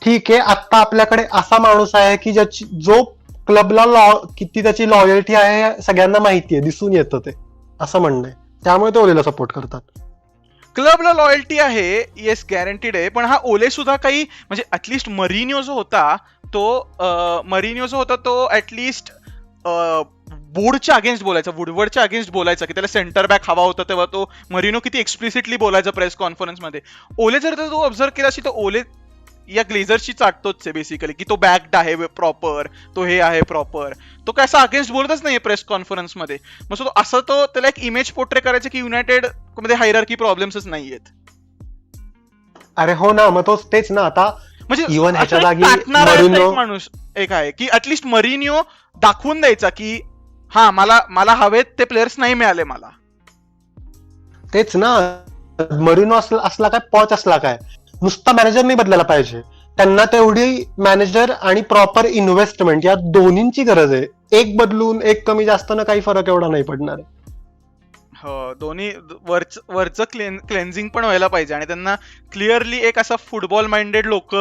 ठीक आहे, आता आपल्याकडे असा माणूस आहे की जो क्लबला किती त्याची लॉयल्टी आहे हे सगळ्यांना माहिती आहे, दिसून येतं ते, असं म्हणणं आहे. त्यामुळे ते ओलेला सपोर्ट करतात. क्लबला लॉयल्टी आहे, येस गॅरंटीड आहे, पण हा ओले सुद्धा काही म्हणजे ऍटलिस्ट मरिनियो जो होता तो ऍटलिस्ट बोर्डच्या अगेन्स्ट बोलायचा, वुडवर्डच्या अगेन्स्ट बोलायचा की त्याला सेंटर बॅक हवा होता, तेव्हा तो मरिनो किती एक्सप्लिसिटली बोलायचा प्रेस कॉन्फरन्स मध्ये. ओले जर तो ऑब्झर्व केला असेल तर ओले या ग्लेझर्सची चाटतोच आहे बेसिकली, की तो बॅक्ड आहे प्रॉपर, तो हे आहे प्रॉपर, तो काय असा अगेन्स्ट बोलतच नाहीये प्रेस कॉन्फरन्स मध्ये. मग असं तो त्याला एक इमेज पोर्ट्रे करायचं की युनायटेड मध्ये हायरार्की प्रॉब्लेम्सच नाहीयेत. अरे हो ना, मग तेच ना. आता म्हणजे इव्हन ह्याच्या असं एक जागी टाकणारा असा मरिनो एक माणूस एक आहे की ऍटलिस्ट मरिनियो दाखवून द्यायचा की हा मला हवेत ते प्लेयर्स नाही मिळाले मला. तेच ना, मरिनो असला काय, पॉच असला काय, नुसता मॅनेजर नाही बदलायला पाहिजे, त्यांना तेवढी मॅनेजर आणि प्रॉपर इन्व्हेस्टमेंट या दोन्हींची गरज आहे. एक बदलून एक कमी जास्त ना काही फरक एवढा नाही पडणार. हो, दोन्ही वरचं क्लेन्झिंग पण व्हायला पाहिजे आणि त्यांना क्लिअरली एक असा फुटबॉल माइंडेड लोक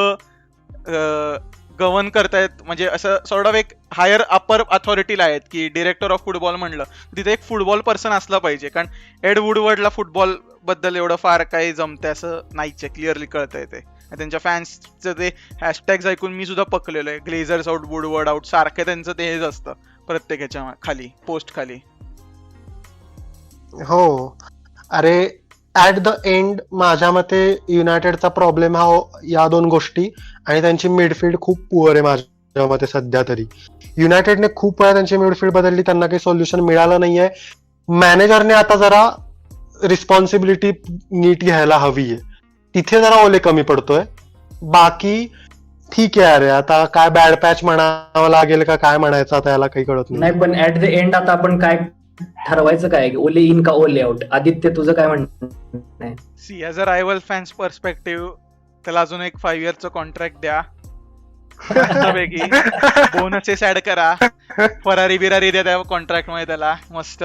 गव्हर्न करतायत, म्हणजे असं सॉर्ट ऑफ एक हायर अपर अथॉरिटीला आहेत की डिरेक्टर ऑफ फुटबॉल म्हणलं तिथे एक फुटबॉल पर्सन असला पाहिजे. कारण एड वुडवर्डला फुटबॉल बद्दल एवढं फार काही जमतंय असं नाहीच आहे, क्लिअरली कळतंय ते. त्यांच्या फॅन्सचं ते हॅशटॅग्स ऐकून मी सुद्धा पकलेलो आहे, ग्लेझर्स आउट, वुडवर्ड आउट, सारखं त्यांचं ते हेच असतं प्रत्येक ह्याच्या खाली, पोस्ट खाली. हो, अरे ऍट द एंड माझ्या मते युनायटेडचा प्रॉब्लेम हा या दोन गोष्टी आणि त्यांची मिडफिल्ड खूप पुअर आहे माझ्या मते सध्या तरी. युनायटेडने खूप वेळा त्यांची मिडफिल्ड बदलली, त्यांना काही सोल्युशन मिळालं नाहीये. मॅनेजरने आता जरा रिस्पॉन्सिबिलिटी नीट घ्यायला हवी आहे, तिथे जरा ओले कमी पडतोय. बाकी ठीक आहे अरे, आता काय बॅड पॅच म्हणावं लागेल का काय म्हणायचं आता याला काही कळत नाही. नाही पण ऍट द एंड आता आपण काय ठरवायचं काय, ओले इन का ओले आउट? आदित्य तुझं काय म्हणणं आहे? See as a rival fan's perspective त्याला अजून एक 5 इयरचं कॉन्ट्रॅक्ट द्या, मस्तपैकी बोनसेस ऍड करा, फरारी बिरारी द्या त्या कॉन्ट्रॅक्ट मध्ये त्याला मस्त.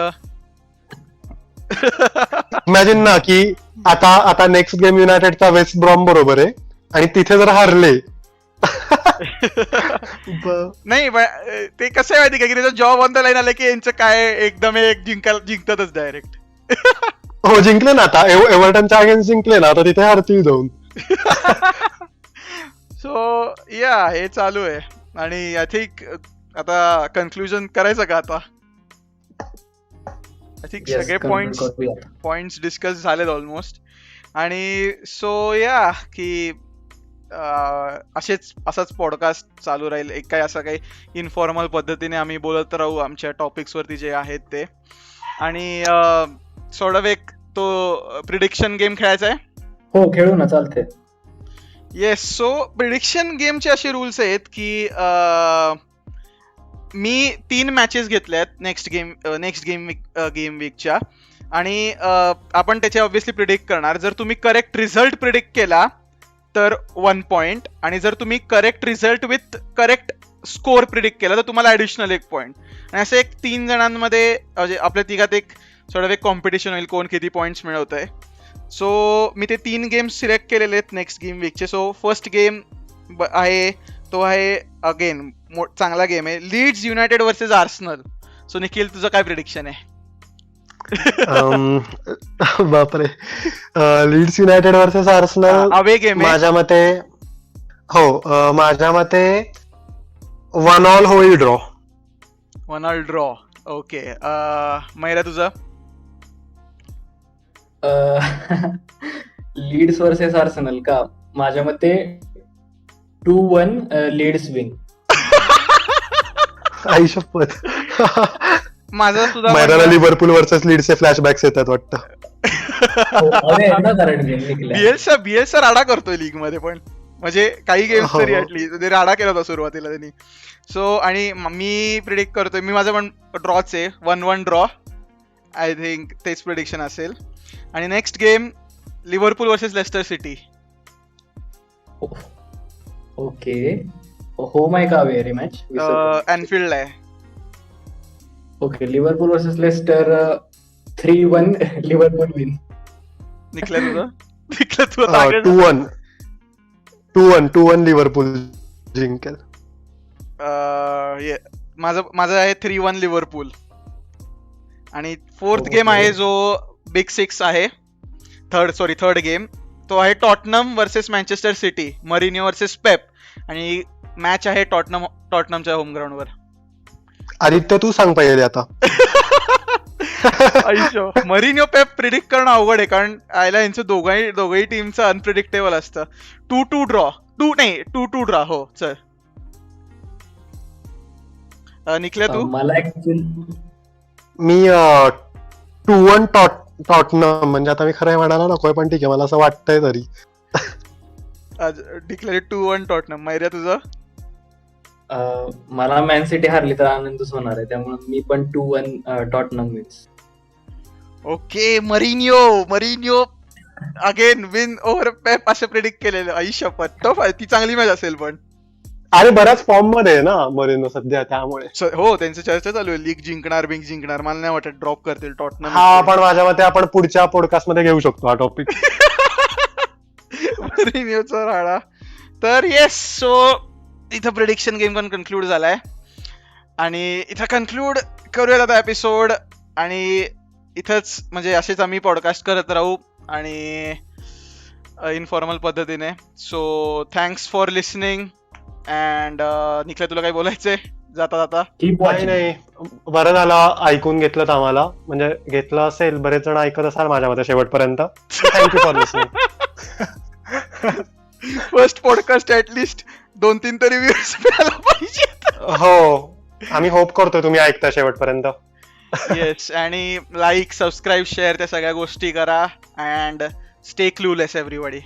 इमॅजिन ना की आता नेक्स्ट गेम युनायटेडचा वेस्ट ब्रॉम बरोबर आहे आणि तिथे जर हारले नाही ते कसं आहे माहिती का की त्याचा जॉब ऑन द लाईन आलं की यांचं काय एकदम एक जिंकतातच डायरेक्ट. हो जिंकले ना आता, एव्हर्टनच्या अगेन्स्ट जिंकले ना, आता तिथे हारतील जाऊन. सो या हे चालू आहे आणि आय थिंक आता कन्क्लुजन करायचं का आता? आय थिंक Yes, सगळे conclude करूया. पॉइंट्स डिस्कस झालेत ऑलमोस्ट. आणि सो या की असाच पॉडकास्ट चालू राहील, एक काही असं काही इन्फॉर्मल पद्धतीने आम्ही बोलत राहू आमच्या टॉपिक्स वरती जे आहेत ते. आणि सॉर्ट ऑफ एक तो प्रिडिक्शन गेम खेळायचा आहे. हो खेळू ना, चालते. येस, सो प्रिडिक्शन गेमचे असे रूल्स आहेत की मी 3 मॅचेस घेतल्यात नेक्स्ट गेम वीकच्या आणि आपण त्याचे ऑब्व्हियसली प्रिडिक्ट करणार. जर तुम्ही करेक्ट रिझल्ट प्रिडिक्ट केला तर 1 पॉइंट, आणि जर तुम्ही correct result with correct score predict केला तर तुम्हाला ऍडिशनल 1 पॉइंट. आणि असं एक 3 जणांमध्ये म्हणजे आपल्या तिघात एक सॉर्ट ऑफ एक कॉम्पिटिशन होईल कोण किती पॉइंट्स मिळवत आहे. सो मी ते 3 गेम्स सिलेक्ट केलेले आहेत नेक्स्ट गेम वीकचे. सो फर्स्ट गेम आहे तो आहे अगेन चांगला गेम आहे, Leeds United versus Arsenal. So Nikhil तुझं काय प्रिडिक्शन आहे? बापरे, Leeds United versus Arsenal away game आहे माझ्या मते. हो माझ्या मते 1-1 होईल ड्रॉ. 1-1 ड्रॉ. ओके, मैरा तुझं? लीड्स वर्सेस आर्सेनल का? माझ्या मते 2-1 लीड्स विन. आई शपथ. माझं सुद्धा मैदानाला लिव्हरपूल वर्सेस लीड्सचे फ्लॅशबॅक्स येतात वाटतं. बीएलचा राडा करतोय लीग मध्ये पण, म्हणजे काही गेम्स हो. तरी ऍटलीस्ट राडा केला होता सुरुवातीला त्यांनी. सो आणि मी प्रिडिक्ट करतोय, मी माझं पण ड्रॉच आहे, 1-1 ड्रॉ. आय थिंक तेच प्रिडिक्शन असेल. आणि next game Liverpool versus Leicester City. Okay, home आहे का अवे रे मॅच? अँफिल्ड आहे. Okay, Liverpool versus Leicester 3-1 Liverpool win. निखल्या तुझं? निखल्या तुझं टार्गेट? 2-1 लिव्हरपूल जिंकेल. माझं आहे 3-1 लिव्हरपूल. आणि फोर्थ गेम Okay. आहे जो बिग 6 आहे, थर्ड गेम तो आहे Tottenham versus Manchester City, Mourinho versus Pep. आणि मॅच आहे टॉटनमच्या होम ग्राउंडवर. आदित्य तू सांग पहिले आता. मरिनियो पेप प्रिडिक्ट करणं अवघड आहे, कारण आयला यांचं दोघही टीमचं अनप्रिडिक्टेबल असतं. 2-2 ड्रॉ. हो चल, निखल्या तू? मला ऍक्च्युअली मी 2-1 टॉटनम, म्हणजे आता मी खरं म्हणायला नकोय पण ठीक आहे, मला असं वाटतंय तरी. Declare 2-1 Tottenham. मैऱ्या तुझं? मला मॅन सिटी हारली तर आनंदच होणार आहे, त्यामुळे मी पण 2-1 Tottenham wins. Okay, Mourinho again win over Pep असं प्रेडिक्ट केलेलं. आई शपथ, टफ आहे ती, चांगली मॅच असेल पण. अरे बऱ्याच फॉर्म मध्ये आहे ना मरिनो सध्या, त्यामुळे. हो त्यांची चर्चा चालू आहे, लीग जिंकणार. मला नाही वाटत ड्रॉप करतील टॉटनम. हा पण माझ्या मते आपण पुढच्या पॉडकास्ट मध्ये घेऊ शकतो हा टॉपिक. मरिनियोचा राडा. तर येस, सो इथं प्रेडिक्शन गेम पण कन्क्लूड झालाय आणि इथं कन्क्लूड करूयात आता एपिसोड. आणि इथंच म्हणजे असेच आम्ही पॉडकास्ट करत राहू आणि इन्फॉर्मल पद्धतीने. So thanks for listening. And Nikhil तुला काही बोलायचंय जाता जाता? नाही, बरं झालं ऐकून घेतलं आम्हाला, म्हणजे घेतलं असेल, बरेच जण ऐकत असाल माझ्या मते शेवटपर्यंत. Thank you for listening. First podcast at least 2-3 तरी व्ह्यूज मिळायला पाहिजे. हो, आम्ही होप करतोय तुम्ही ऐकता शेवटपर्यंत. येस, आणि लाईक, सबस्क्राईब, शेअर त्या सगळ्या गोष्टी करा. And stay clueless everybody.